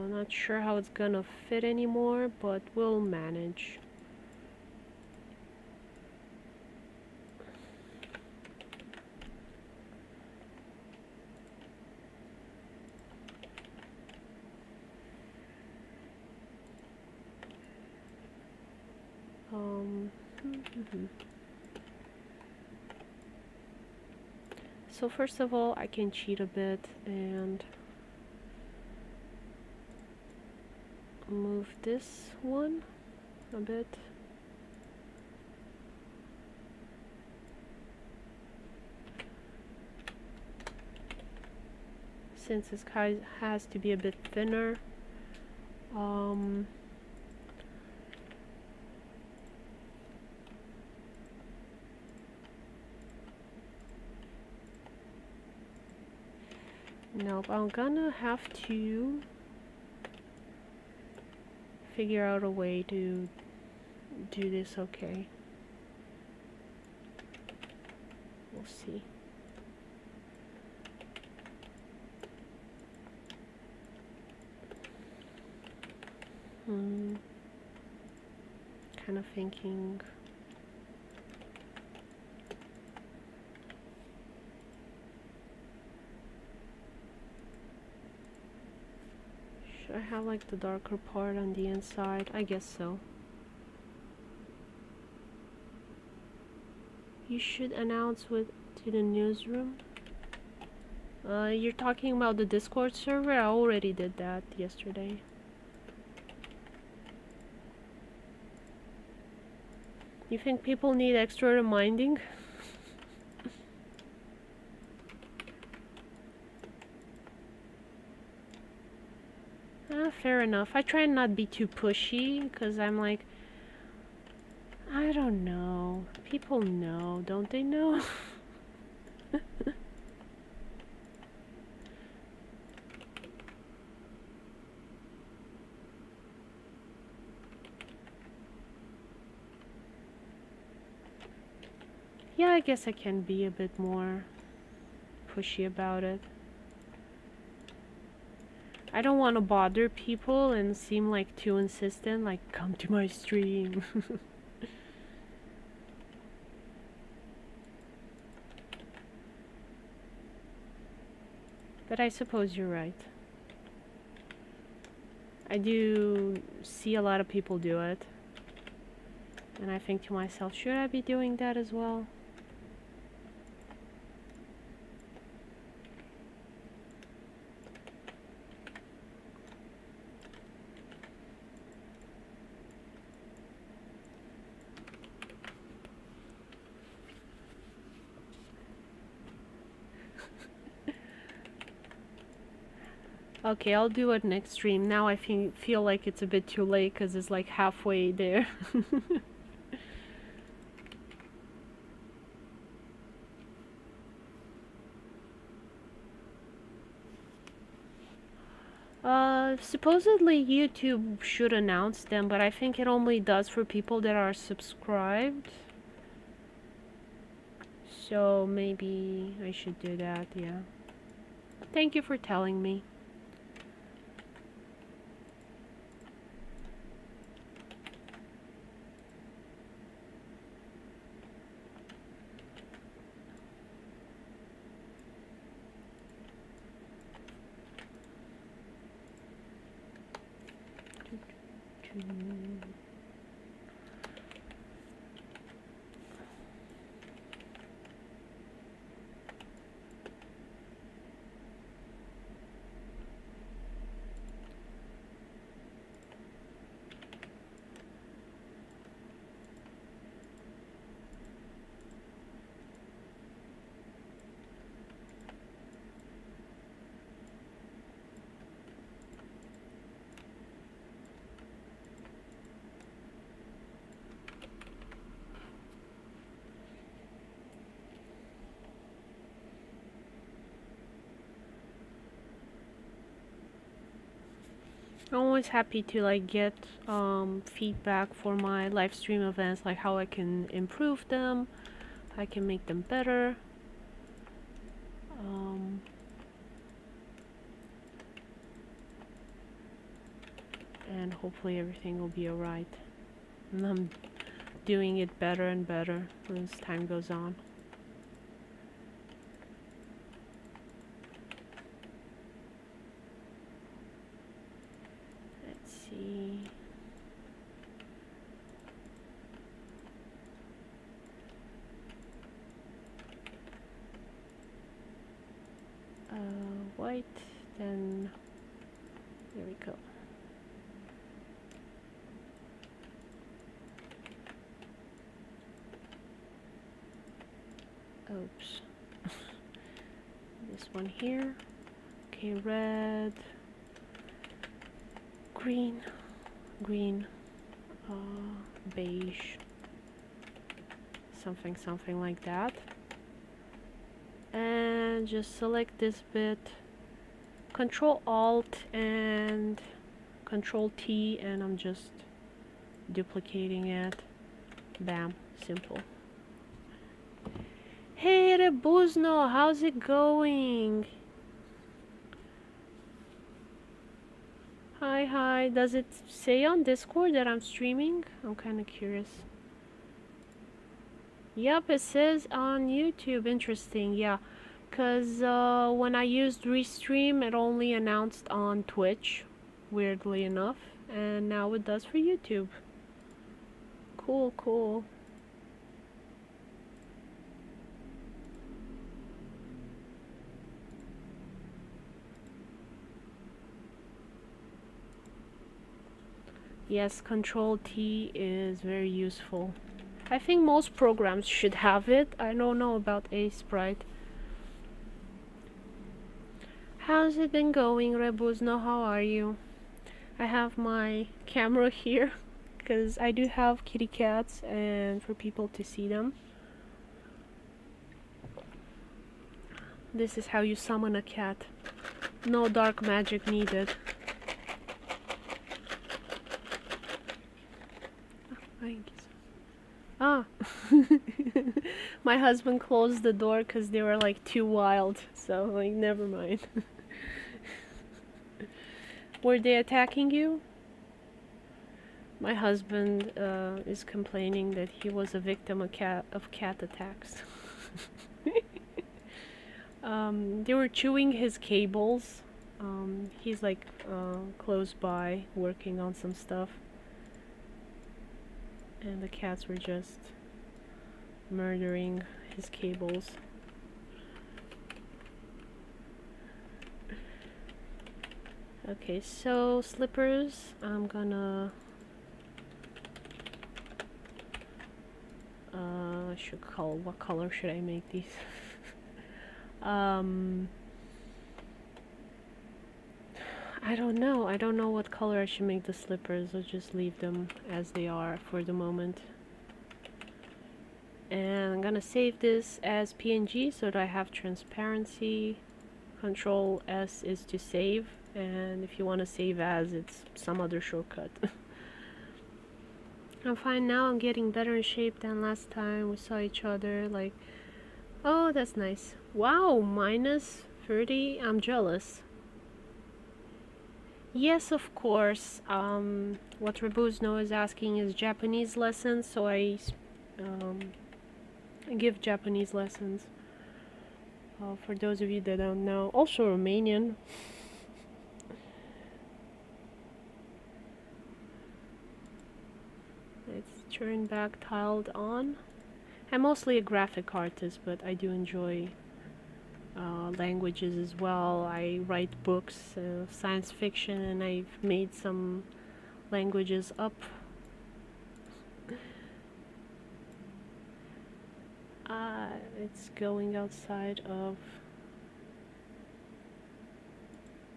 Not sure how it's gonna fit anymore, but we'll manage. So first of all, I can cheat a bit and move this one a bit. Since this guy has to be a bit thinner. Nope, I'm gonna have to figure out a way to do this okay. We'll see. Kind of thinking. Should I have like the darker part on the inside? I guess so. You should announce to the newsroom. You're talking about the Discord server? I already did that yesterday. You think people need extra reminding? Fair enough. I try and not be too pushy, because I'm like, I don't know. People know, don't they know? Yeah, I guess I can be a bit more pushy about it. I don't want to bother people and seem like too insistent, like, come to my stream. But I suppose you're right. I do see a lot of people do it. And I think to myself, should I be doing that as well? Okay, I'll do it next stream. Now I feel like it's a bit too late because it's like halfway there. Supposedly YouTube should announce them, but I think it only does for people that are subscribed. So maybe I should do that, yeah. Thank you for telling me. I'm always happy to like get feedback for my live stream events, like how I can improve them, how I can make them better. And hopefully everything will be alright. And I'm doing it better and better as time goes on. Let's see. White, then there we go. Oops. This one here. Okay, red, green, beige, something like that. And just select this bit, Control Alt and Control T, and I'm just duplicating it. Bam, simple. Hey Rebuzno, how's it going? Hi, does it say on Discord that I'm streaming? I'm kind of curious. Yep, it says on YouTube. Interesting, yeah. Because when I used Restream, it only announced on Twitch, weirdly enough. And now it does for YouTube. Cool. Yes, Control T is very useful. I think most programs should have it. I don't know about Sprite. How's it been going, Rebuzno? How are you? I have my camera here because I do have kitty cats and for people to see them. This is how you summon a cat. No dark magic needed. Ah, my husband closed the door because they were like too wild, so like never mind. Were they attacking you? My husband is complaining that he was a victim of cat attacks. They were chewing his cables. He's like close by working on some stuff. And the cats were just murdering his cables. Okay, so slippers, I'm gonna what color should I make these? I don't know what color I should make the slippers. I'll just leave them as they are for the moment. And I'm gonna save this as PNG so that I have transparency. Control S is to save, and if you want to save as, it's some other shortcut. I'm fine now. I'm getting better in shape than last time we saw each other. Like, oh, that's nice. Wow, minus 30. I'm jealous. Yes, of course. What Rebuzno is asking is Japanese lessons, so I give Japanese lessons. For those of you that don't know, also Romanian. Let's turn back tiled on. I'm mostly a graphic artist, but I do enjoy languages as well. I write books, science fiction, and I've made some languages up. It's going outside of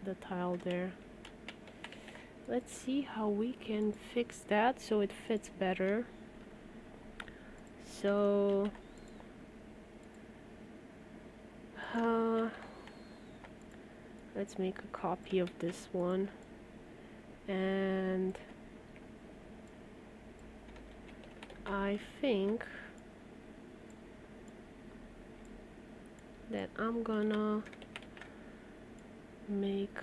the tile there. Let's see how we can fix that so it fits better. So let's make a copy of this one, And I think that I'm gonna make,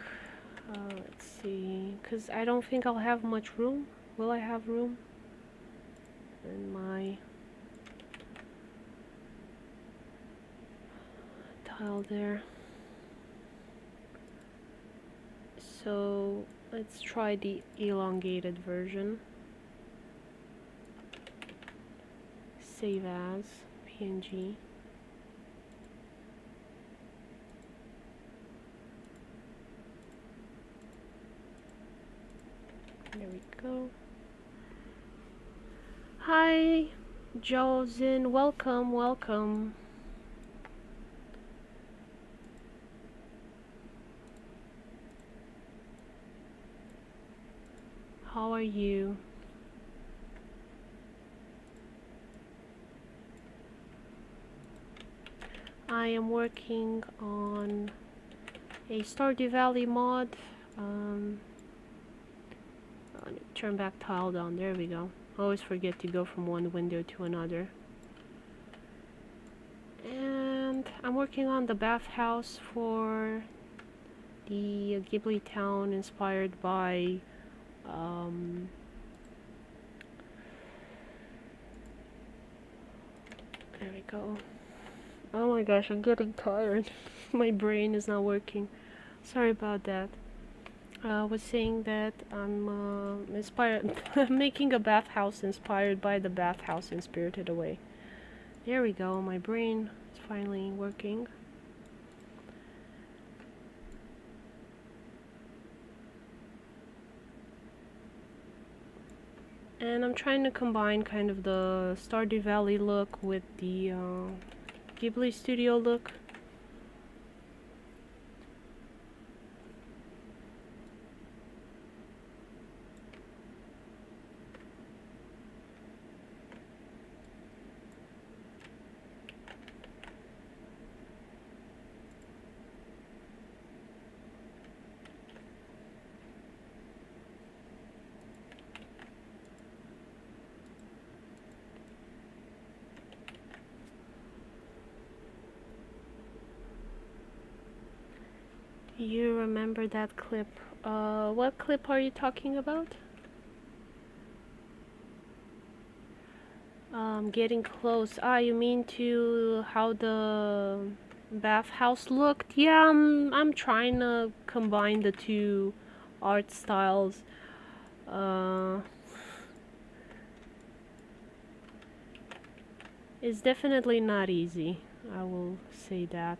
let's see, because I don't think I'll have much room. Will I have room in my tile there? So let's try the elongated version. Save as PNG. There we go. Hi, Josin, welcome, welcome. How are you? I am working on a StardewValley mod. Let me turn back tile down. There we go. I always forget to go from one window to another. And I'm working on the bathhouse for the Ghibli town inspired by there we go. Oh my gosh, I'm getting tired. My brain is not working. Sorry about that. I was saying that I'm inspired, making a bathhouse inspired by the bathhouse in Spirited Away. There we go, my brain is finally working. And I'm trying to combine kind of the Stardew Valley look with the Ghibli studio look. You remember that clip? What clip are you talking about? Getting close. Ah, you mean to how the bathhouse looked? Yeah, I'm trying to combine the two art styles. It's definitely not easy. I will say that.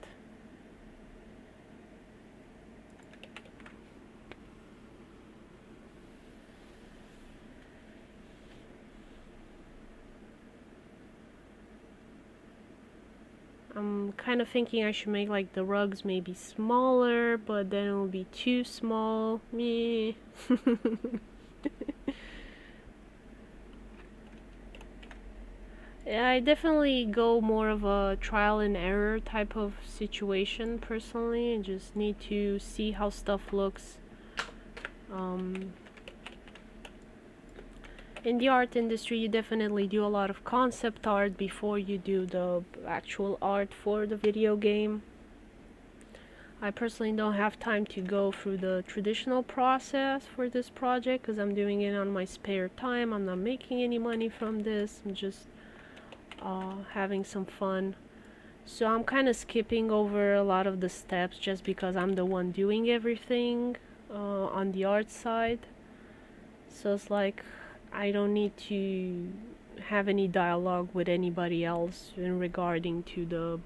I'm kind of thinking I should make like the rugs maybe smaller, but then it will be too small. Meh. Yeah, I definitely go more of a trial and error type of situation personally, and just need to see how stuff looks. In the art industry, you definitely do a lot of concept art before you do the actual art for the video game. I personally don't have time to go through the traditional process for this project because I'm doing it on my spare time. I'm not making any money from this. I'm just having some fun. So I'm kind of skipping over a lot of the steps just because I'm the one doing everything on the art side. So it's like I don't need to have any dialogue with anybody else in regarding to the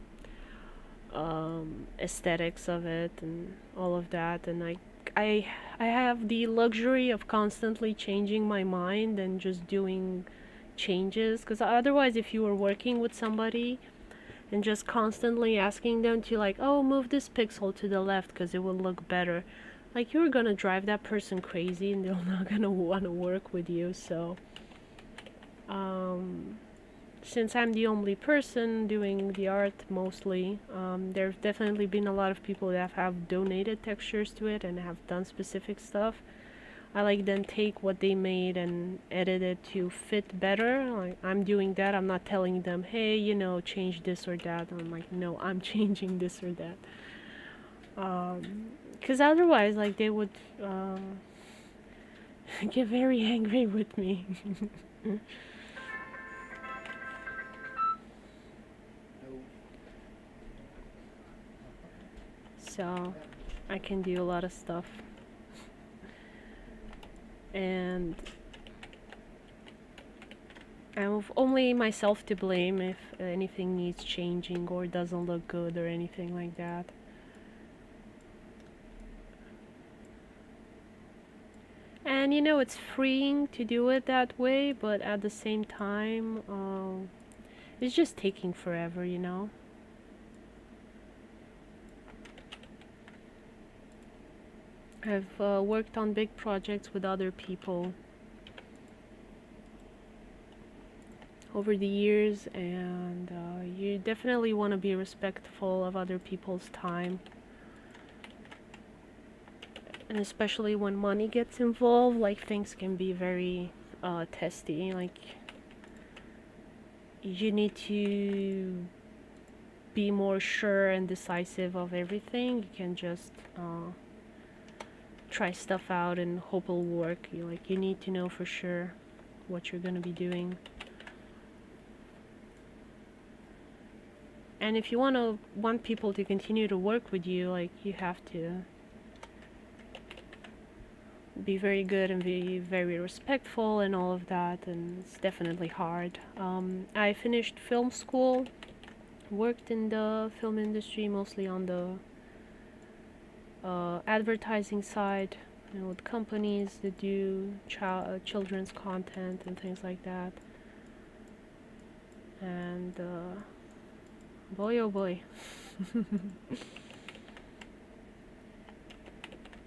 aesthetics of it and all of that. And I have the luxury of constantly changing my mind and just doing changes, because otherwise if you were working with somebody and just constantly asking them to like, oh, move this pixel to the left because it will look better, like you're gonna drive that person crazy and they're not gonna want to work with you. So since I'm the only person doing the art mostly, there's definitely been a lot of people that have donated textures to it and have done specific stuff. I like then take what they made and edit it to fit better. Like I'm doing that. I'm not telling them, hey, you know, change this or that. I'm like, no, I'm changing this or that. Because otherwise, like they would get very angry with me. So I can do a lot of stuff. And I have only myself to blame if anything needs changing or doesn't look good or anything like that. And you know, it's freeing to do it that way, but at the same time, it's just taking forever, you know? I've worked on big projects with other people over the years, and you definitely want to be respectful of other people's time. And especially when money gets involved, like things can be very testy. Like you need to be more sure and decisive of everything. You can just try stuff out and hope it'll work. You need to know for sure what you're gonna be doing. And if you want people to continue to work with you, like you have to be very good and be very respectful and all of that, and it's definitely hard. I finished film school, worked in the film industry, mostly on the advertising side, you know, with companies that do children's content and things like that. And boy oh boy.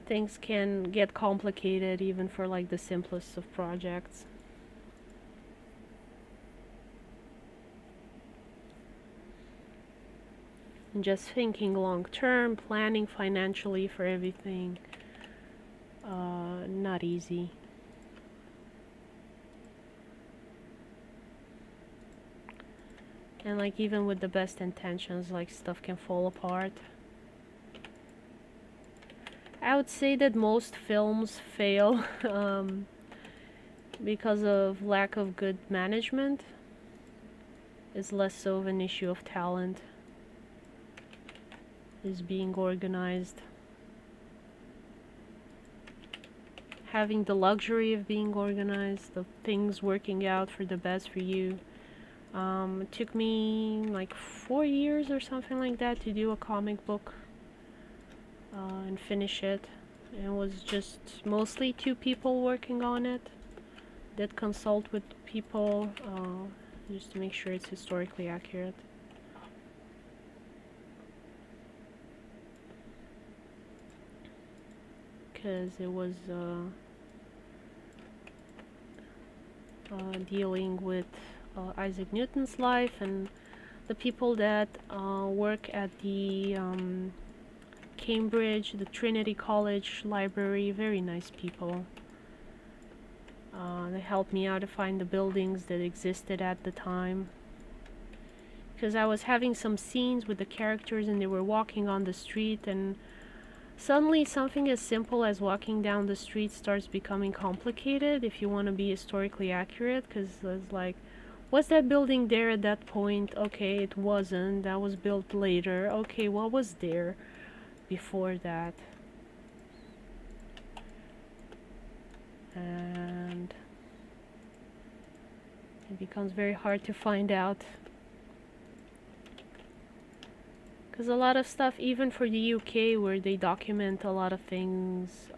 Things can get complicated even for like the simplest of projects. And just thinking long term, planning financially for everything, not easy. And like even with the best intentions, like stuff can fall apart. I would say that most films fail because of lack of good management. It's less so of an issue of talent. Is being organized. Having the luxury of being organized, the things working out for the best for you. It took me like 4 years or something like that to do a comic book and finish it. It was just mostly 2 people working on it. Did consult with people just to make sure it's historically accurate. Because it was dealing with Isaac Newton's life, and the people that work at the Cambridge, the Trinity College Library, very nice people. They helped me out to find the buildings that existed at the time. Because I was having some scenes with the characters and they were walking on the street, and suddenly something as simple as walking down the street starts becoming complicated if you want to be historically accurate, because it's like, was that building there at that point? Okay, it wasn't. That was built later. Okay, what was there before that? And it becomes very hard to find out. Because a lot of stuff, even for the UK, where they document a lot of things,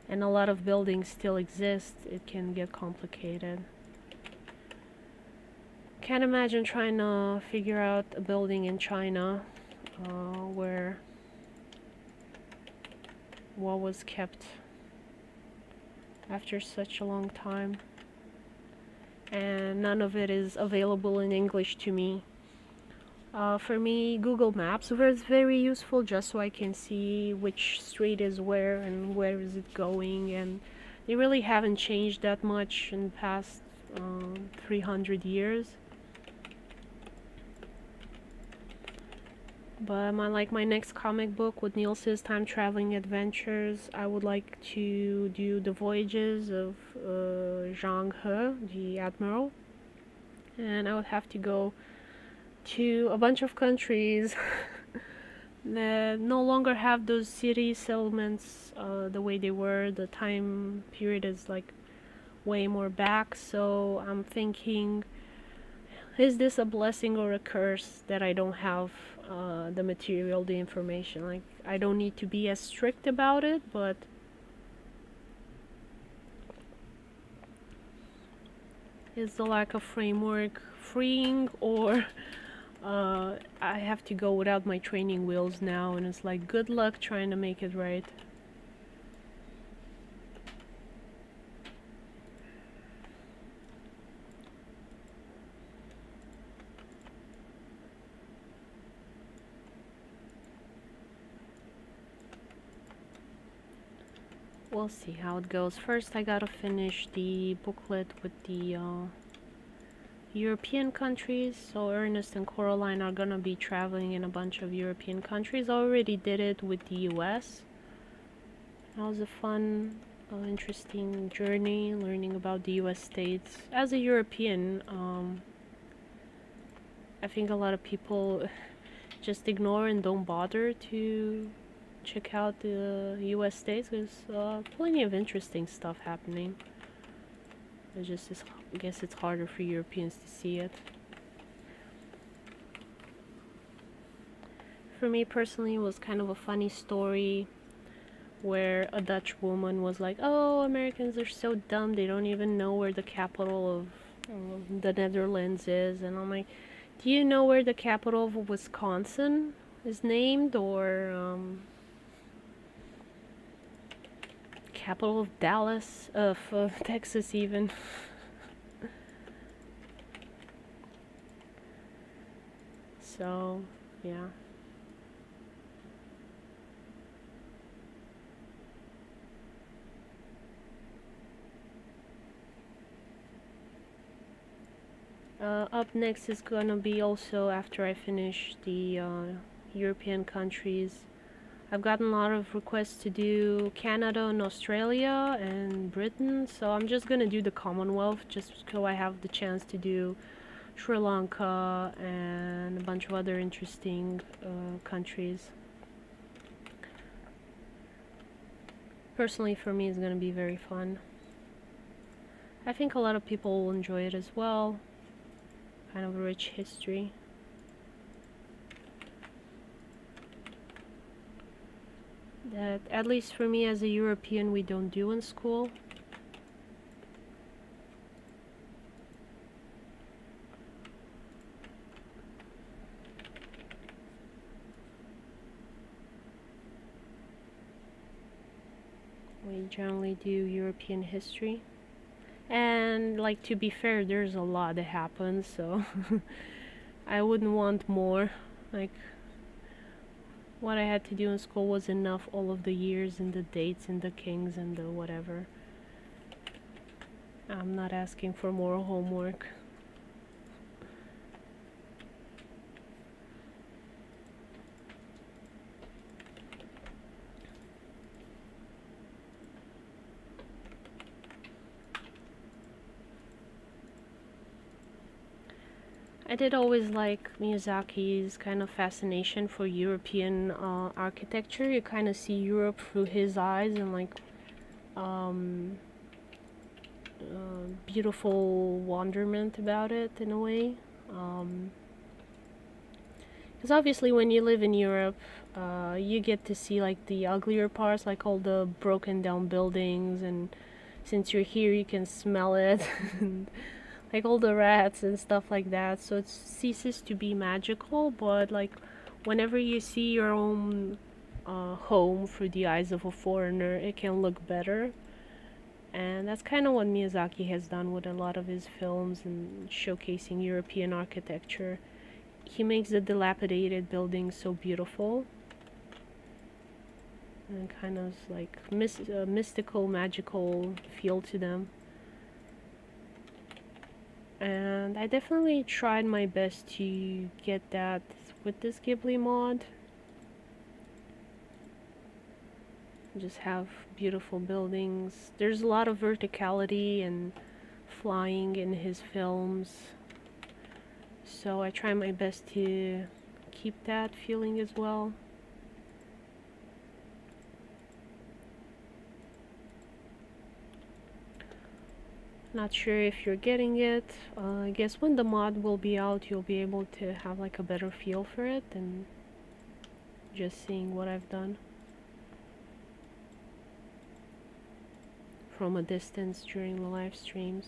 and a lot of buildings still exist, it can get complicated. Can't imagine trying to figure out a building in China, where what was kept after such a long time. And none of it is available in English to me. For me, Google Maps was very useful just so I can see which street is where and where is it going, and they really haven't changed that much in the past 300 years. But my next comic book with Niels's time traveling adventures, I would like to do the voyages of Zhang He, the admiral, and I would have to go to a bunch of countries that no longer have those city settlements the way they were. The time period is like way more back, so I'm thinking, is this a blessing or a curse that I don't have the material, the information? Like, I don't need to be as strict about it, but is the lack of framework freeing, or I have to go without my training wheels now, and it's like, good luck trying to make it right. We'll see how it goes. First, I gotta finish the booklet with the European countries. So Ernest and Coraline are gonna be traveling in a bunch of European countries. I already did it with the US. That was a fun, interesting journey, learning about the US states. As a European, I think a lot of people just ignore and don't bother to check out the US states. There's plenty of interesting stuff happening. I guess it's harder for Europeans to see it. For me personally, it was kind of a funny story where a Dutch woman was like, oh, Americans are so dumb, they don't even know where the capital of the Netherlands is. And I'm like, do you know where the capital of Wisconsin is named, or capital of Dallas, of Texas even? So, yeah. Up next is gonna be also after I finish the European countries. I've gotten a lot of requests to do Canada and Australia and Britain, so I'm just gonna do the Commonwealth just so I have the chance to do Sri Lanka and a bunch of other interesting countries. Personally, for me, it's gonna be very fun. I think a lot of people will enjoy it as well. Kind of a rich history. That, at least for me as a European, we don't do in school. We generally do European history. And, like, to be fair, there's a lot that happens, so I wouldn't want more. Like, what I had to do in school was enough, all of the years and the dates and the kings and the whatever. I'm not asking for more homework. I did always like Miyazaki's kind of fascination for European architecture. You kind of see Europe through his eyes, and like beautiful wonderment about it in a way. Because obviously when you live in Europe, you get to see like the uglier parts, like all the broken down buildings, and since you're here you can smell it. And like all the rats and stuff like that, so it ceases to be magical. But like whenever you see your own home through the eyes of a foreigner, it can look better. And that's kind of what Miyazaki has done with a lot of his films and showcasing European architecture. he makes the dilapidated buildings so beautiful and kind of like mystical, magical feel to them. And I definitely tried my best to get that with this Ghibli mod. Just have beautiful buildings. There's a lot of verticality and flying in his films, so I try my best to keep that feeling as well. Not sure if you're getting it. I guess when the mod will be out, you'll be able to have like a better feel for it than just seeing what I've done from a distance during the live streams.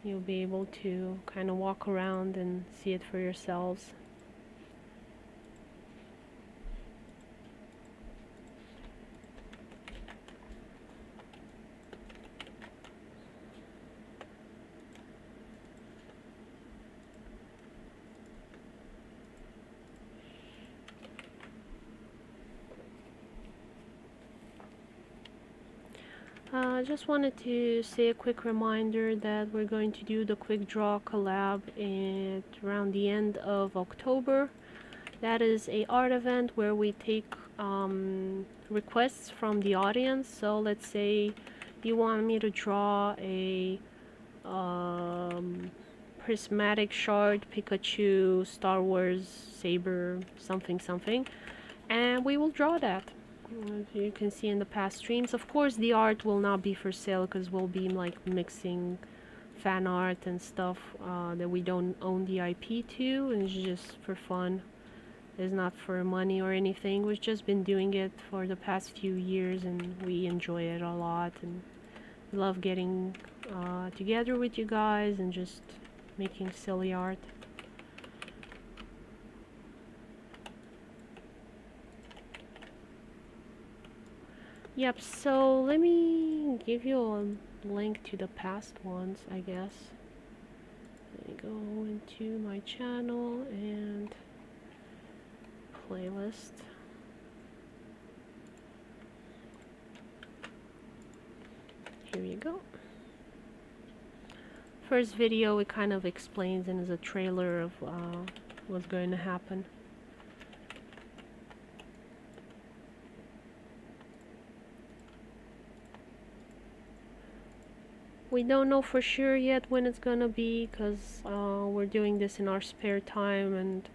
You'll be able to kind of walk around and see it for yourselves. I just wanted to say a quick reminder that we're going to do the quick draw collab around the end of October. That is a art event where we take requests from the audience. So let's say you want me to draw a prismatic shard Pikachu Star Wars saber something, and we will draw that. As you can see in the past streams, of course the art will not be for sale because we'll be like mixing fan art and stuff that we don't own the IP to, and it's just for fun. It's not for money or anything. We've just been doing it for the past few years and we enjoy it a lot, and love getting together with you guys and just making silly art. Yep, so let me give you a link to the past ones, I guess. Let me go into my channel and playlist. Here you go. First video, it kind of explains and is a trailer of what's going to happen. We don't know for sure yet when it's gonna be, because we're doing this in our spare time and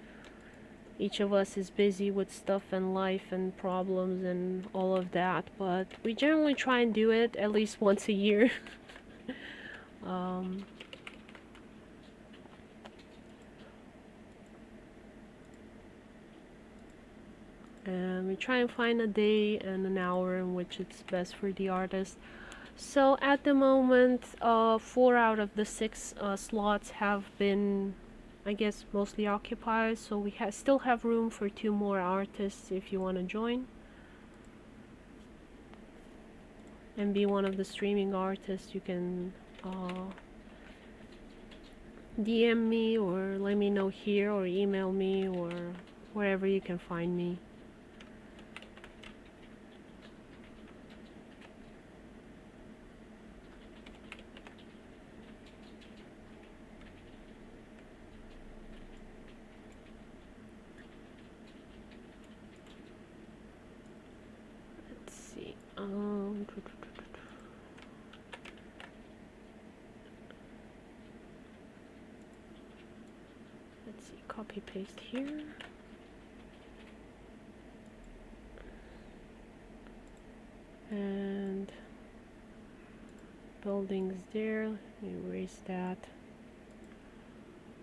each of us is busy with stuff and life and problems and all of that, but we generally try and do it at least once a year. And we try and find a day and an hour in which it's best for the artist. So at the moment, 4 out of the 6 slots have been, I guess, mostly occupied. So we still have room for 2 more artists if you want to join and be one of the streaming artists. You can DM me or let me know here or email me or wherever you can find me. Let's see, copy paste here. And buildings there, erase that.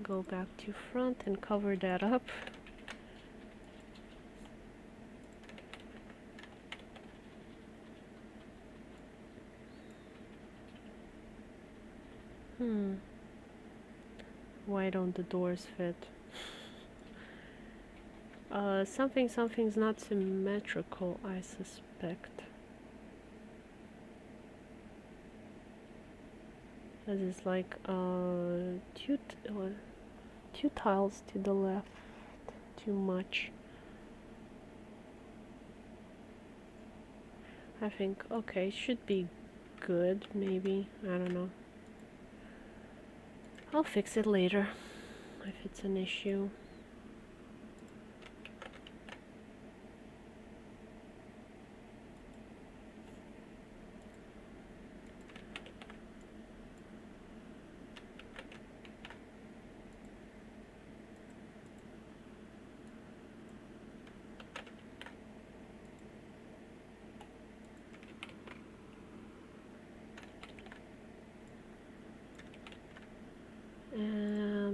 Go back to front and cover that up. Why don't the doors fit? Something's not symmetrical, I suspect. This is like 2 tiles to the left. Too much. I think, okay, should be good, maybe. I don't know. I'll fix it later if it's an issue.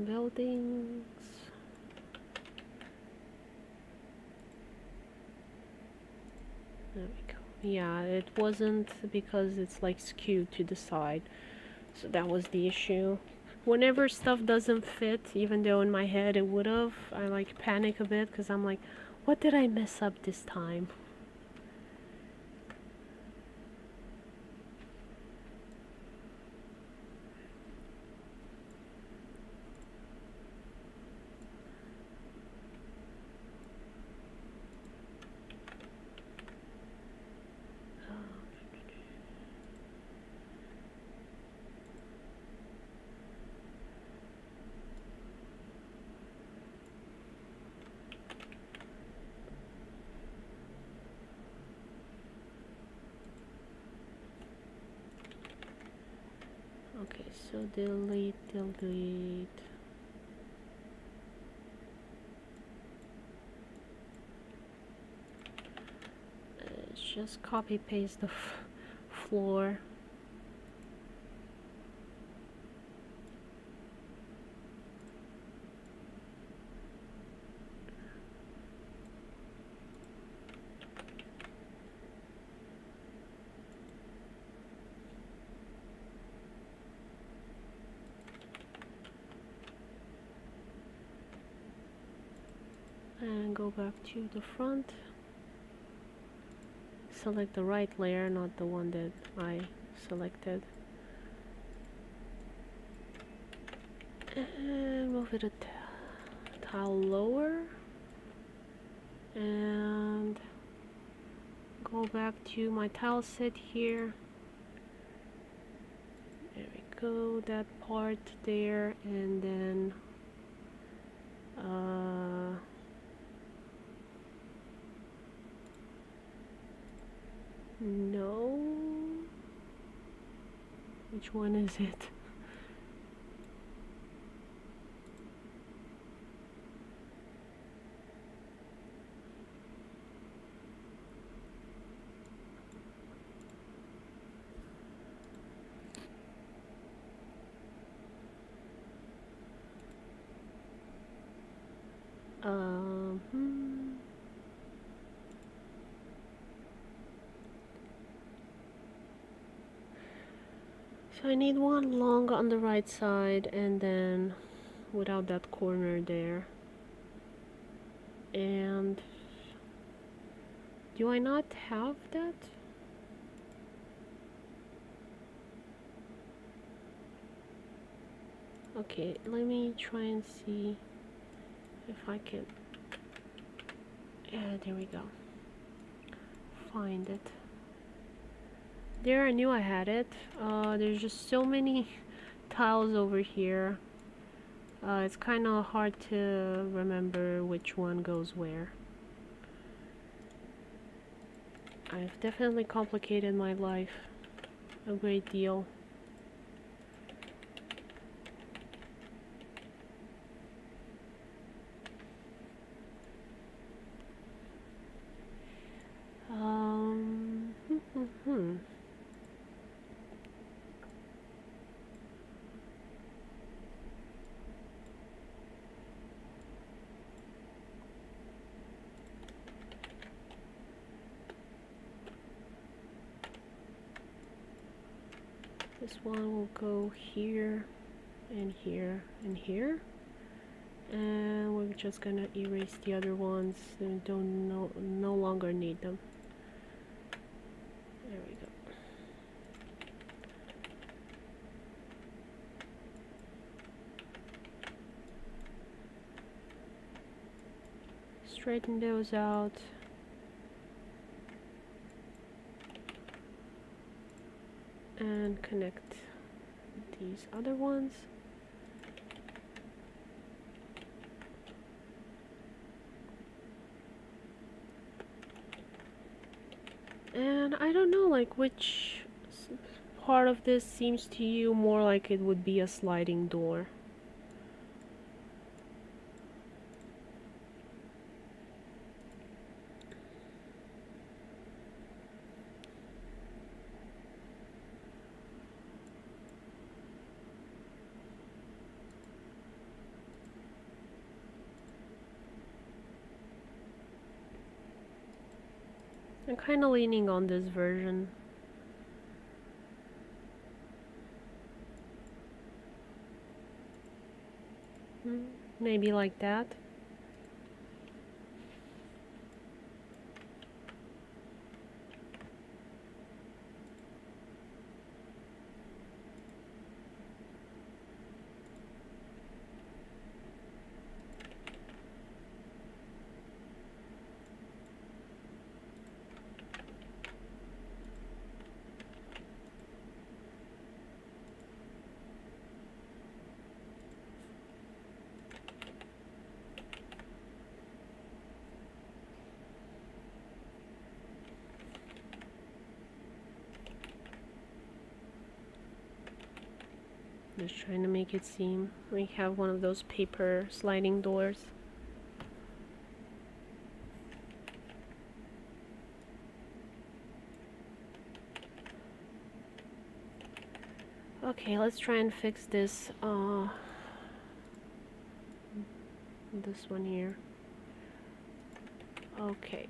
Buildings. There we go. Yeah, it wasn't because it's like skewed to the side. So that was the issue. Whenever stuff doesn't fit, even though in my head it would have, I like panic a bit because I'm like, what did I mess up this time? Okay, so delete. Just copy paste the floor. And go back to the front. Select the right layer, not the one that I selected. And move it a tile lower. And go back to my tile set here. There we go, that part there, and then no. Which one is it? So I need one long on the right side and then without that corner there. And do I not have that? Okay, let me try and see if I can. Yeah, there we go. Find it. There, I knew I had it. There's just so many tiles over here. It's kind of hard to remember which one goes where. I've definitely complicated my life a great deal. This one will go here and here and here, and we're just gonna erase the other ones and no longer need them. There we go. straighten those out. And connect these other ones. And I don't know, like, which part of this seems to you more like it would be a sliding door. I'm kind of leaning on this version. Maybe like that. Just trying to make it seem like we have one of those paper sliding doors. Okay, let's try and fix this this one here. Okay.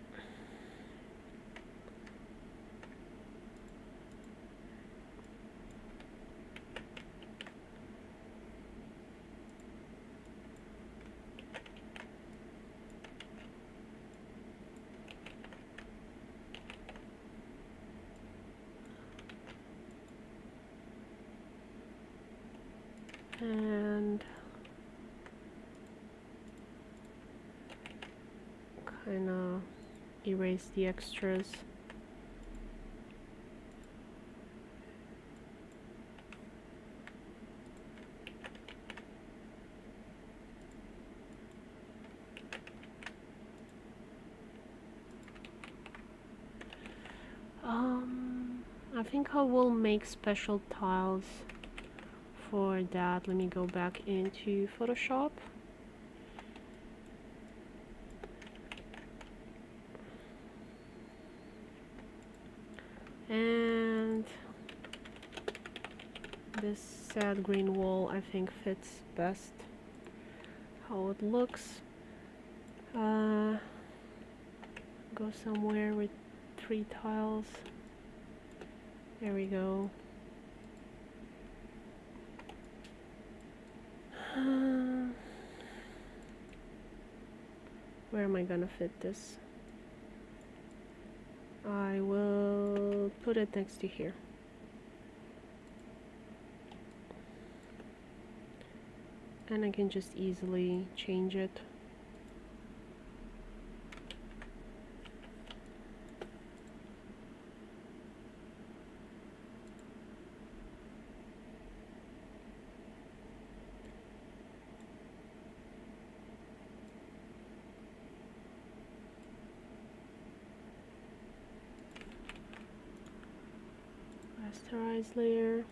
And kind of erase the extras. I think I will make special tiles for that. Let me go back into Photoshop. And this sad green wall I think fits best how it looks. Go somewhere with 3 tiles. There we go. Where am I gonna fit this? I will put it next to here. And I can just easily change it. Rasterize layer.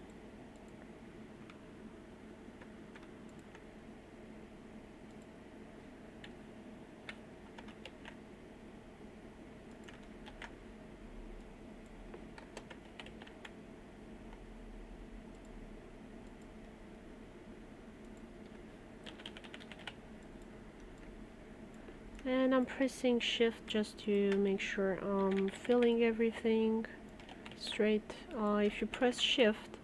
And I'm pressing shift just to make sure I'm filling everything straight. If you press shift,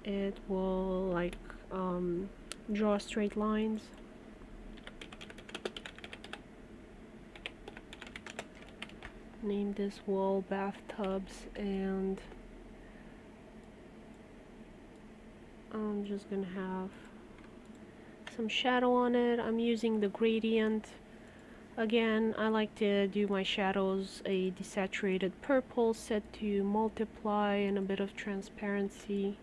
it will like draw straight lines. Name this wall bathtubs, and I'm just gonna have some shadow on it. I'm using the gradient. Again, I like to do my shadows a desaturated purple set to multiply and a bit of transparency.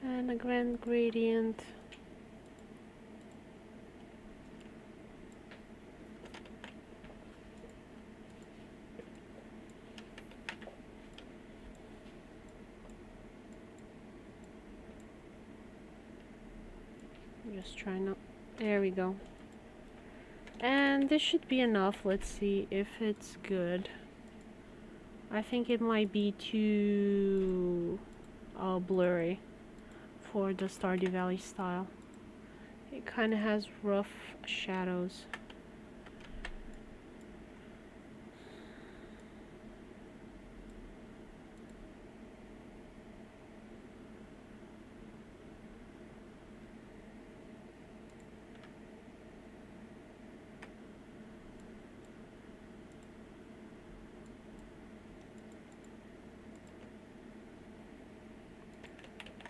And a grand gradient. I'm just trying to, there we go. And this should be enough. Let's see if it's good. I think it might be too blurry for the Stardew Valley style. It kind of has rough shadows.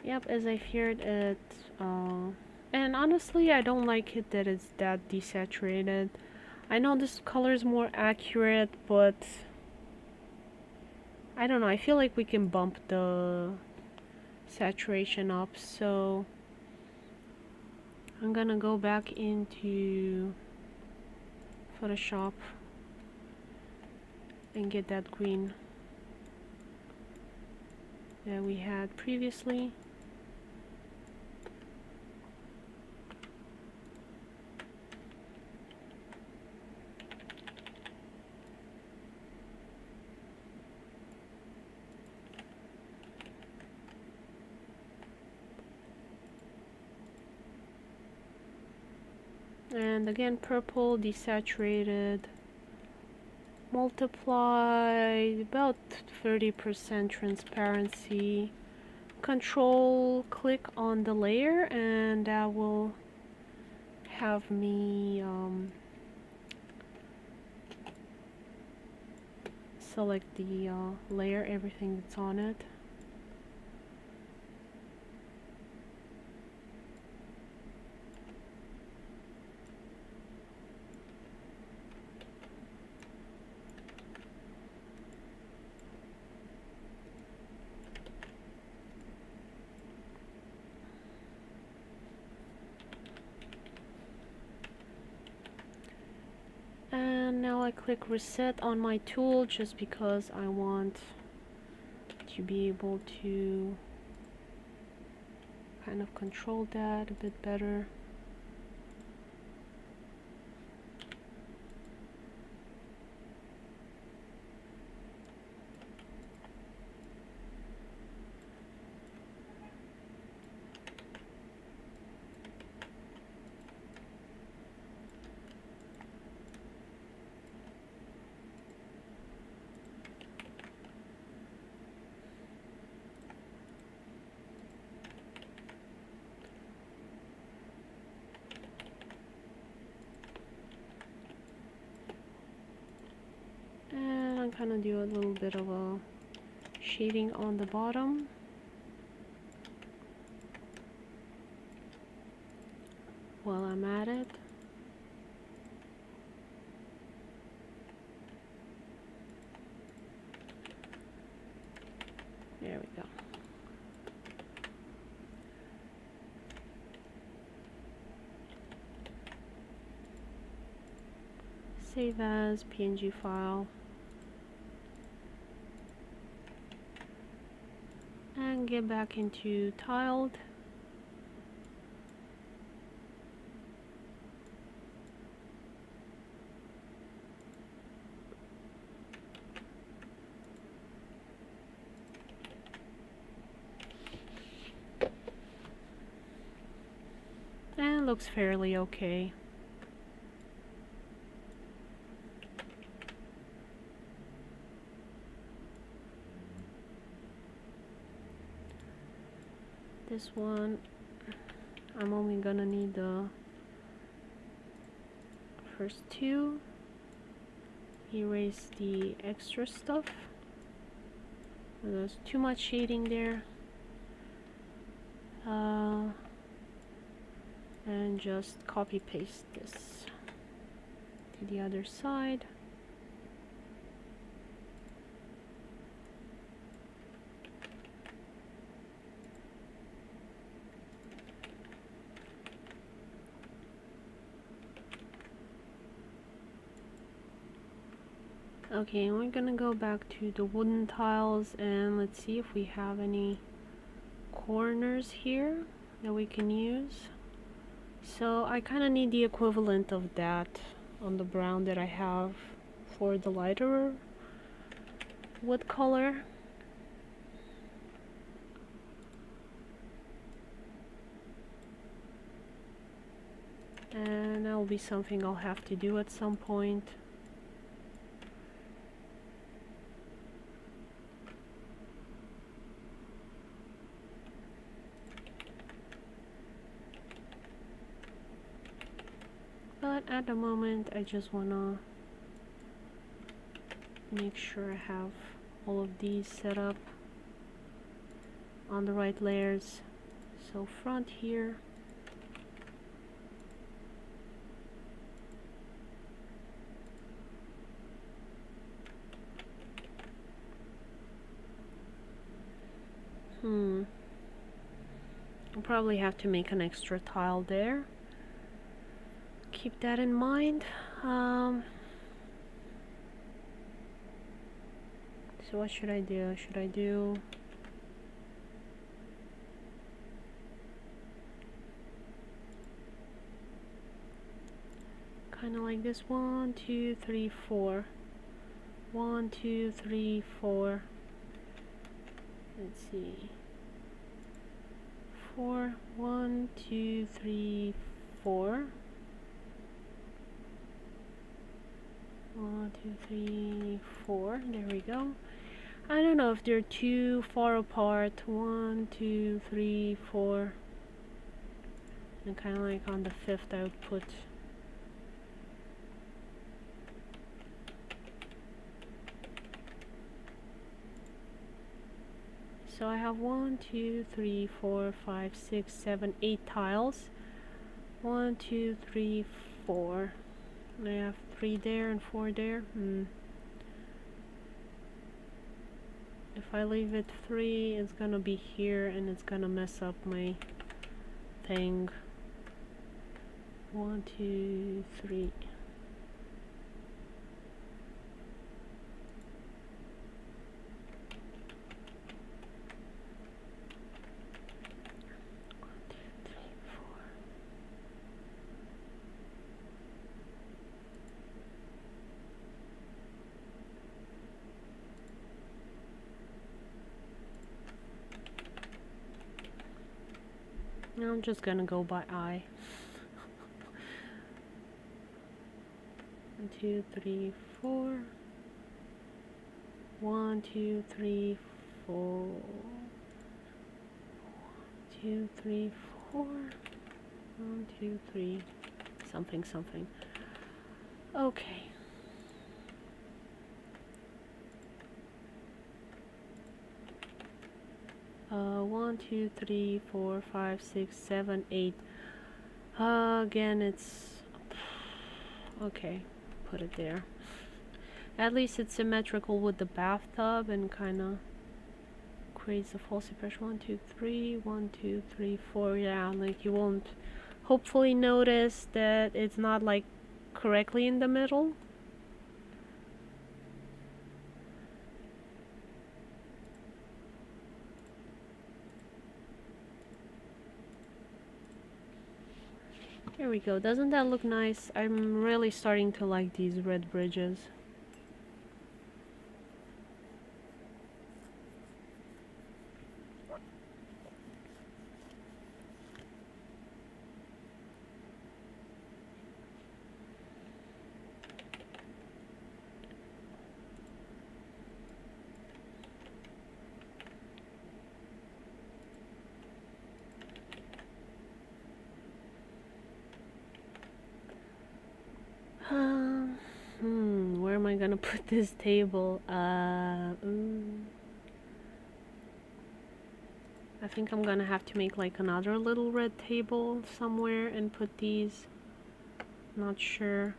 Yep, as I feared it, and honestly I don't like it that it's that desaturated. I know this color is more accurate, but I don't know, I feel like we can bump the saturation up, so I'm gonna go back into Photoshop and get that green that we had previously. And again, purple, desaturated, multiply, about 30% transparency. Control click on the layer and that will have me select the layer, everything that's on it. And now I click reset on my tool just because I want to be able to kind of control that a bit better. And I'm gonna do a little bit of a shading on the bottom. While I'm at it. There we go. Save as PNG file. And get back into tiled. looks fairly okay. This one, I'm only gonna need the first two. Erase the extra stuff. There's too much shading there. And just copy paste this to the other side. Okay, we're gonna go back to the wooden tiles and let's see if we have any corners here that we can use. So I kind of need the equivalent of that on the brown that I have for the lighter wood color. And that will be something I'll have to do at some point. But at the moment, I just wanna make sure I have all of these set up on the right layers. So front here. I'll probably have to make an extra tile there. Keep that in mind. So what should I do? Should I do kind of like this? 1, 2, 3, 4. 1, 2, 3, 4. Let's see. 4. 1, 2, 3, 4. 1, 2, 3, 4. There we go. I don't know if they're too far apart. 1, 2, 3, 4. And kind of like on the fifth, I would put so I have 1, 2, 3, 4, 5, 6, 7, 8 tiles. 1, 2, 3, 4. And I have 3 there and 4 there. If I leave it 3, it's gonna be here and it's gonna mess up my thing. 1, 2, 3. Now I'm just gonna go by eye. 1, 2, 3, 4. 1, 2, 3, 4. 1, 2, 3, 4. 1, 2, 3. Something, something. Okay. One, 2, 3, 4, 5, 6, 7, 8. Again, it's okay. Put it there. At least it's symmetrical with the bathtub and kind of creates a false impression. 1, 2, 3. 1, 2, 3, 4. Yeah, like you won't hopefully notice that it's not like correctly in the middle. There we go. Doesn't that look nice? I'm really starting to like these red bridges. I gonna put this table? I think I'm gonna have to make like another little red table somewhere and put these. Not sure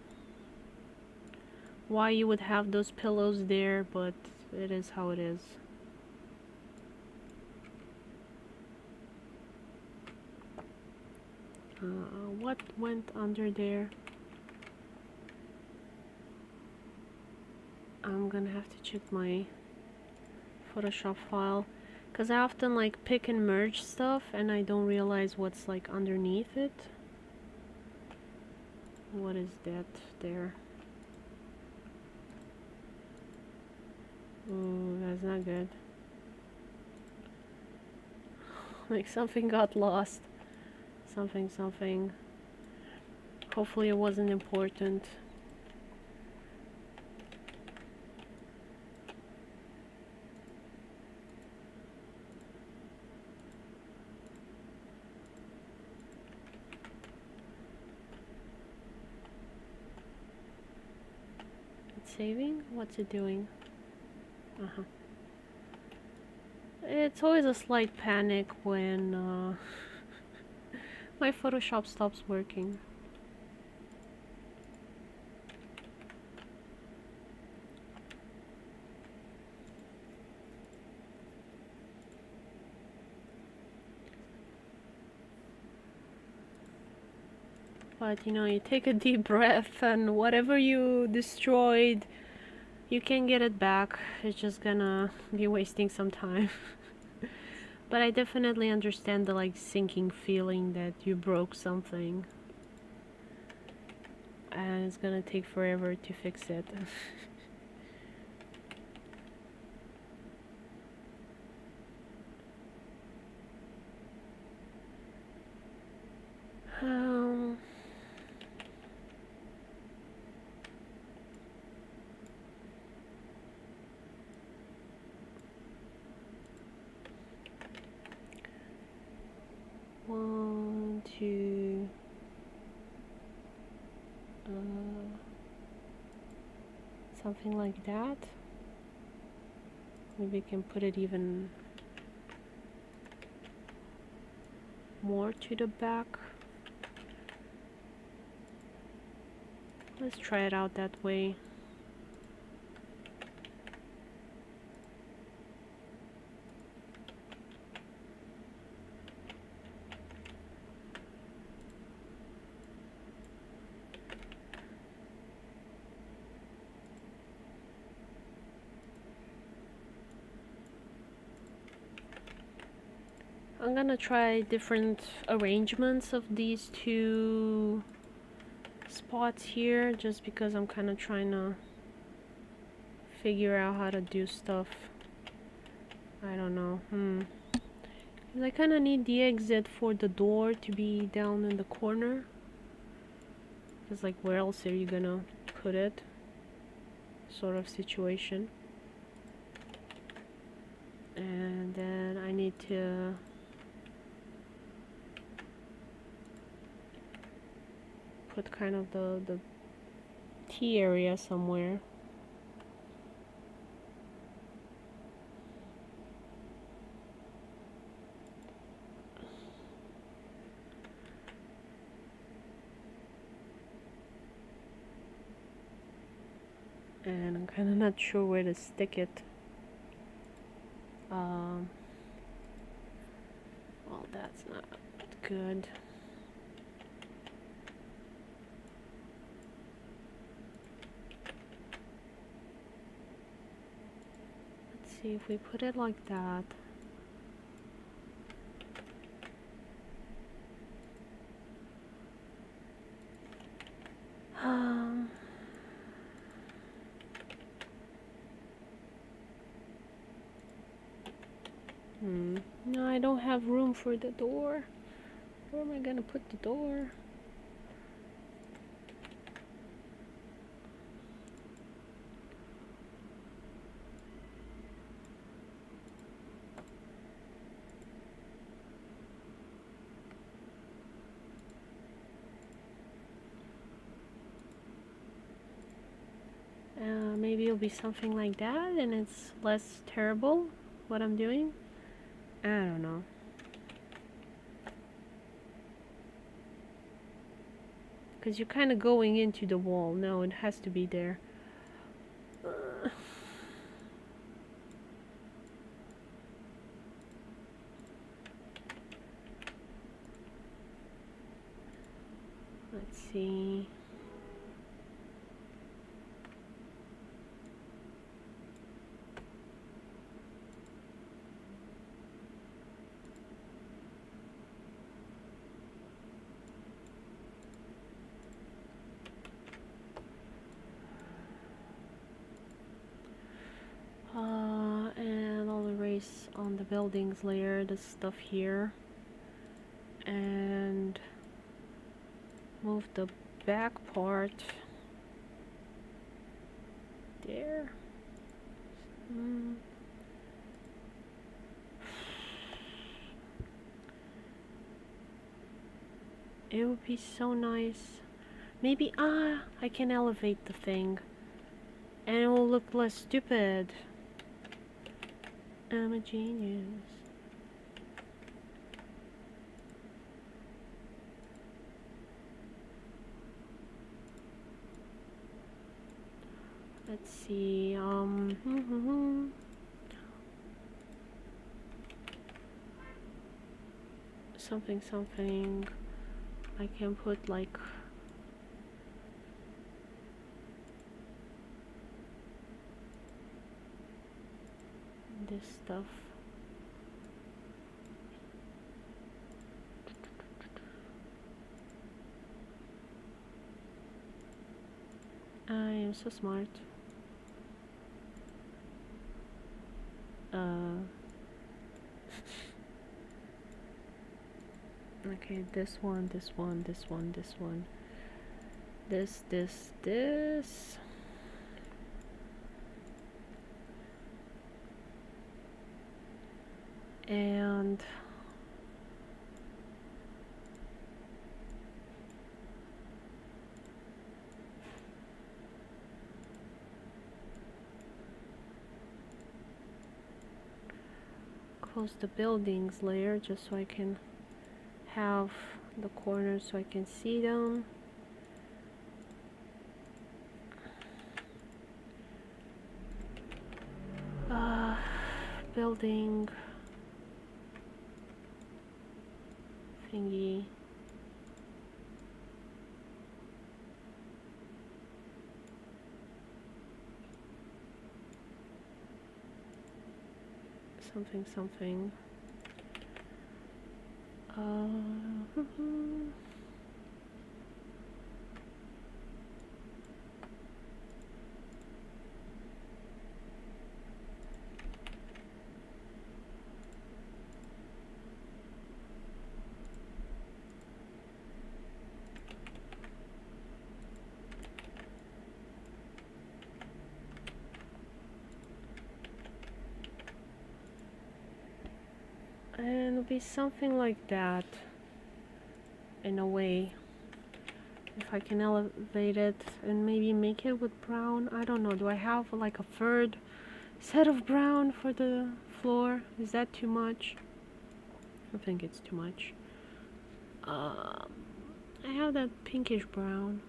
why you would have those pillows there, but it is how it is. What went under there? I'm gonna have to check my Photoshop file, because I often like pick and merge stuff and I don't realize what's like underneath it. What is that there? Ooh, that's not good. Like something got lost. Something. Hopefully it wasn't important. It's saving? What's it doing? It's always a slight panic when my Photoshop stops working. But you know, you take a deep breath and whatever you destroyed, you can get it back. It's just gonna be wasting some time. But I definitely understand the like sinking feeling that you broke something and it's gonna take forever to fix it. um, One, two, something like that. Maybe I can put it even more to the back. Let's try it out that way. I'm gonna try different arrangements of these two spots here, just because I'm kind of trying to figure out how to do stuff. I don't know. Because I kind of need the exit for the door to be down in the corner. Because like, where else are you gonna put it? Sort of situation. And then I need to put kind of the tea area somewhere. And I'm kind of not sure where to stick it. Well, that's not good. Let's see if we put it like that. No, I don't have room for the door. Where am I gonna put the door? maybe it'll be something like that and it's less terrible what I'm doing. I don't know. Because you're kind of going into the wall. No, it has to be there. Let's see. And I'll erase on the buildings layer the stuff here and move the back part there. It would be so nice. Maybe, I can elevate the thing and it will look less stupid. I'm a genius. Let's see, something I can put like this stuff. I am so smart. Okay, this one, this one, this one, this one. This. And close the buildings layer just so I can have the corners so I can see them. Building thingy. Something. And it'll be something like that in a way. If I can elevate it and maybe make it with brown. I don't know, do I have like a third set of brown for the floor? Is that too much? I think it's too much. I have that pinkish brown.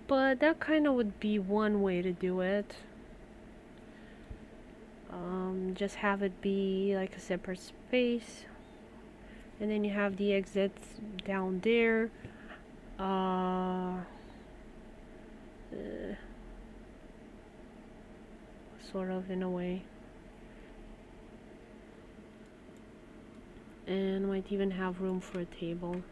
But that kind of would be one way to do it. Just have it be like a separate space. And then you have the exits down there. Sort of in a way. And might even have room for a table.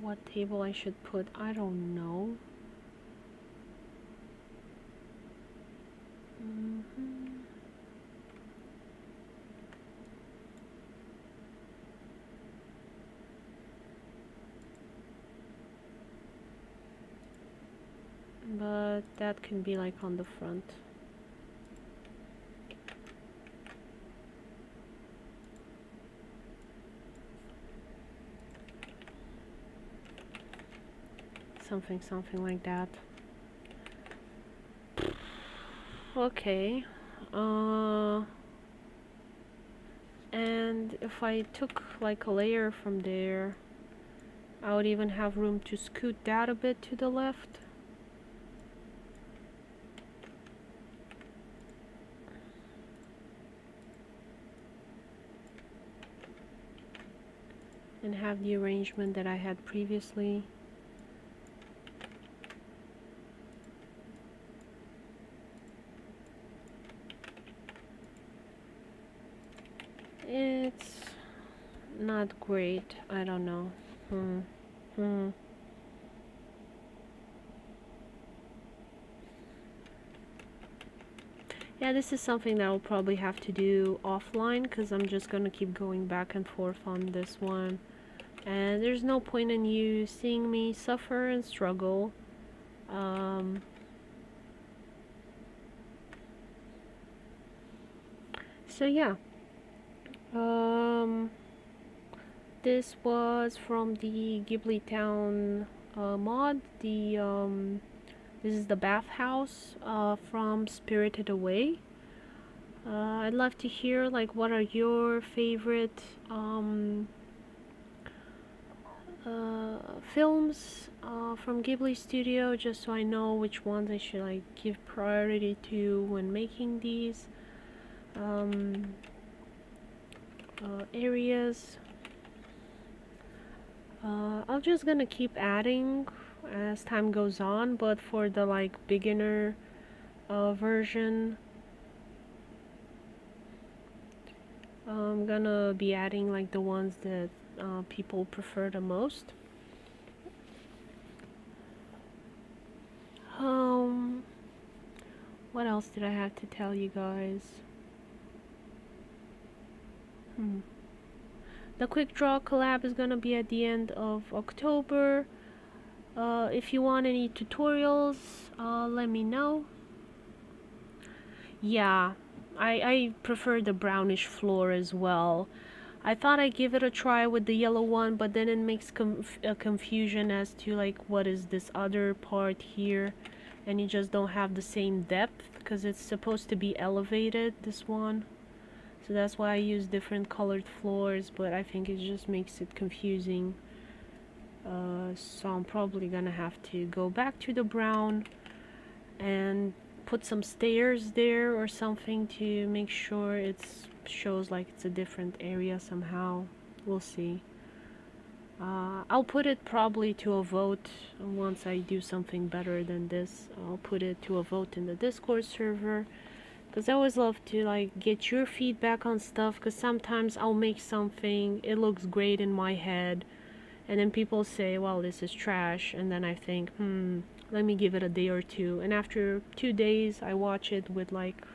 What table I should put, I don't know. but that can be like on the front. Something like that. Okay. And if I took like a layer from there, I would even have room to scoot that a bit to the left. And have the arrangement that I had previously. It's not great. I don't know. Yeah, this is something that I'll probably have to do offline because I'm just gonna keep going back and forth on this one. And there's no point in you seeing me suffer and struggle. So yeah. This was from the Ghibli Town mod. This is the bathhouse from Spirited Away. I'd love to hear like what are your favorite films from Ghibli Studio, just so I know which ones I should like give priority to when making these areas. I'm just gonna keep adding as time goes on, but for the like beginner version, I'm gonna be adding like the ones that people prefer the most. What else did I have to tell you guys? The quick draw collab is gonna be at the end of October. If you want any tutorials, let me know. Yeah, I prefer the brownish floor as well. I thought I'd give it a try with the yellow one, but then it makes a confusion as to like what is this other part here, and you just don't have the same depth because it's supposed to be elevated, this one. So that's why I use different colored floors, but I think it just makes it confusing. So I'm probably gonna have to go back to the brown and put some stairs there or something to make sure it shows like it's a different area somehow. We'll see. I'll put it probably to a vote once I do something better than this. I'll put it to a vote in the Discord server, because I always love to like get your feedback on stuff, because sometimes I'll make something, it looks great in my head, and then people say, well, this is trash, and then I think, let me give it a day or two, and after 2 days I watch it with like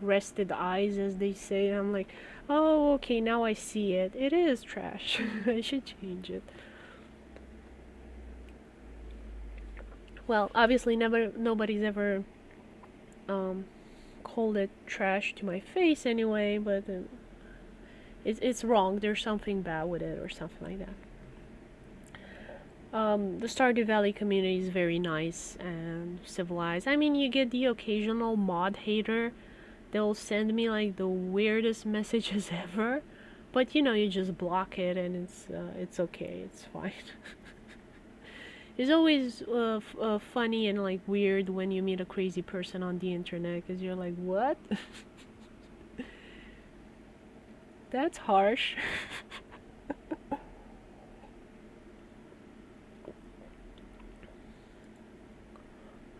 rested eyes, as they say, and I'm like, oh, okay, now I see it. It is trash. I should change it. Well, obviously nobody's ever called it trash to my face anyway, but it's wrong. There's something bad with it or something like that. The Stardew Valley community is very nice and civilized. I mean, you get the occasional mod hater. They'll send me like the weirdest messages ever, but you know, you just block it and it's okay, it's fine. It's always funny and like weird when you meet a crazy person on the internet, because you're like, what? That's harsh.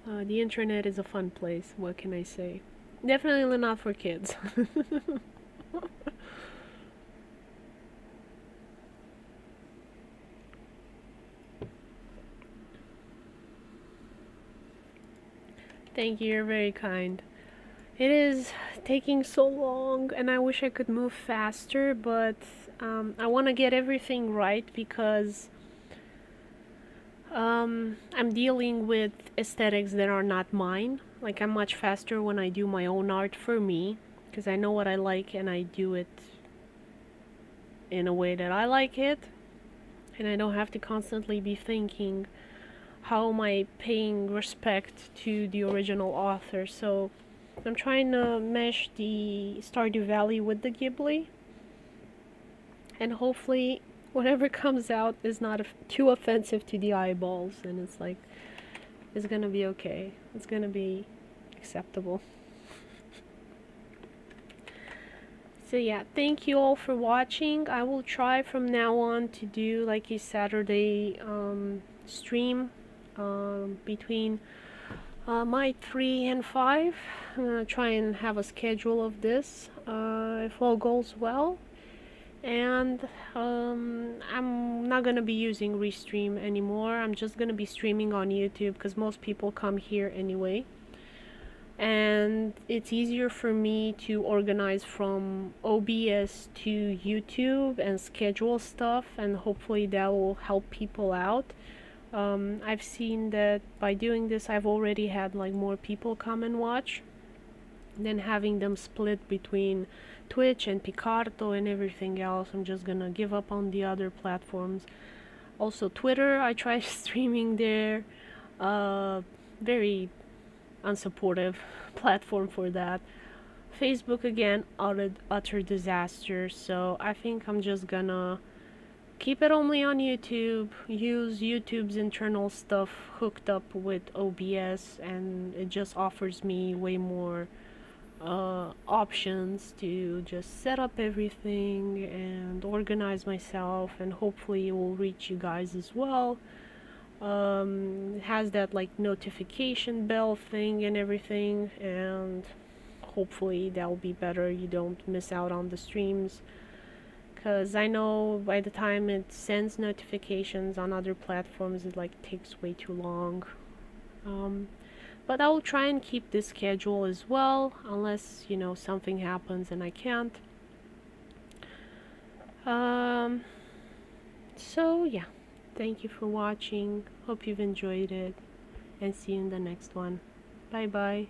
The internet is a fun place, what can I say? Definitely not for kids. Thank you, you're very kind. It is taking so long, and I wish I could move faster, but I want to get everything right, because I'm dealing with aesthetics that are not mine. Like, I'm much faster when I do my own art for me, because I know what I like and I do it in a way that I like it, and I don't have to constantly be thinking, how am I paying respect to the original author? So I'm trying to mesh the Stardew Valley with the Ghibli, and hopefully whatever comes out is not too offensive to the eyeballs, and it's like, it's gonna be okay. It's gonna be acceptable. So yeah, thank you all for watching. I will try from now on to do like a Saturday stream between my 3 and 5. I'm gonna try and have a schedule of this if all goes well. And I'm not gonna be using Restream anymore. I'm just gonna be streaming on YouTube because most people come here anyway. And it's easier for me to organize from OBS to YouTube and schedule stuff, and hopefully that will help people out. I've seen that by doing this I've already had like more people come and watch than having them split between Twitch and Picarto and everything else. I'm just gonna give up on the other platforms. Also Twitter, I tried streaming there. Very unsupportive platform for that. Facebook again, utter disaster. So I think I'm just gonna keep it only on YouTube, use YouTube's internal stuff hooked up with OBS, and it just offers me way more options to just set up everything and organize myself, and hopefully it will reach you guys as well. It has that like notification bell thing and everything, and hopefully that'll be better. You don't miss out on the streams, because I know by the time it sends notifications on other platforms it like takes way too long. But I'll try and keep this schedule as well, unless something happens and I can't. So yeah, thank you for watching. Hope you've enjoyed it, and see you in the next one. Bye bye.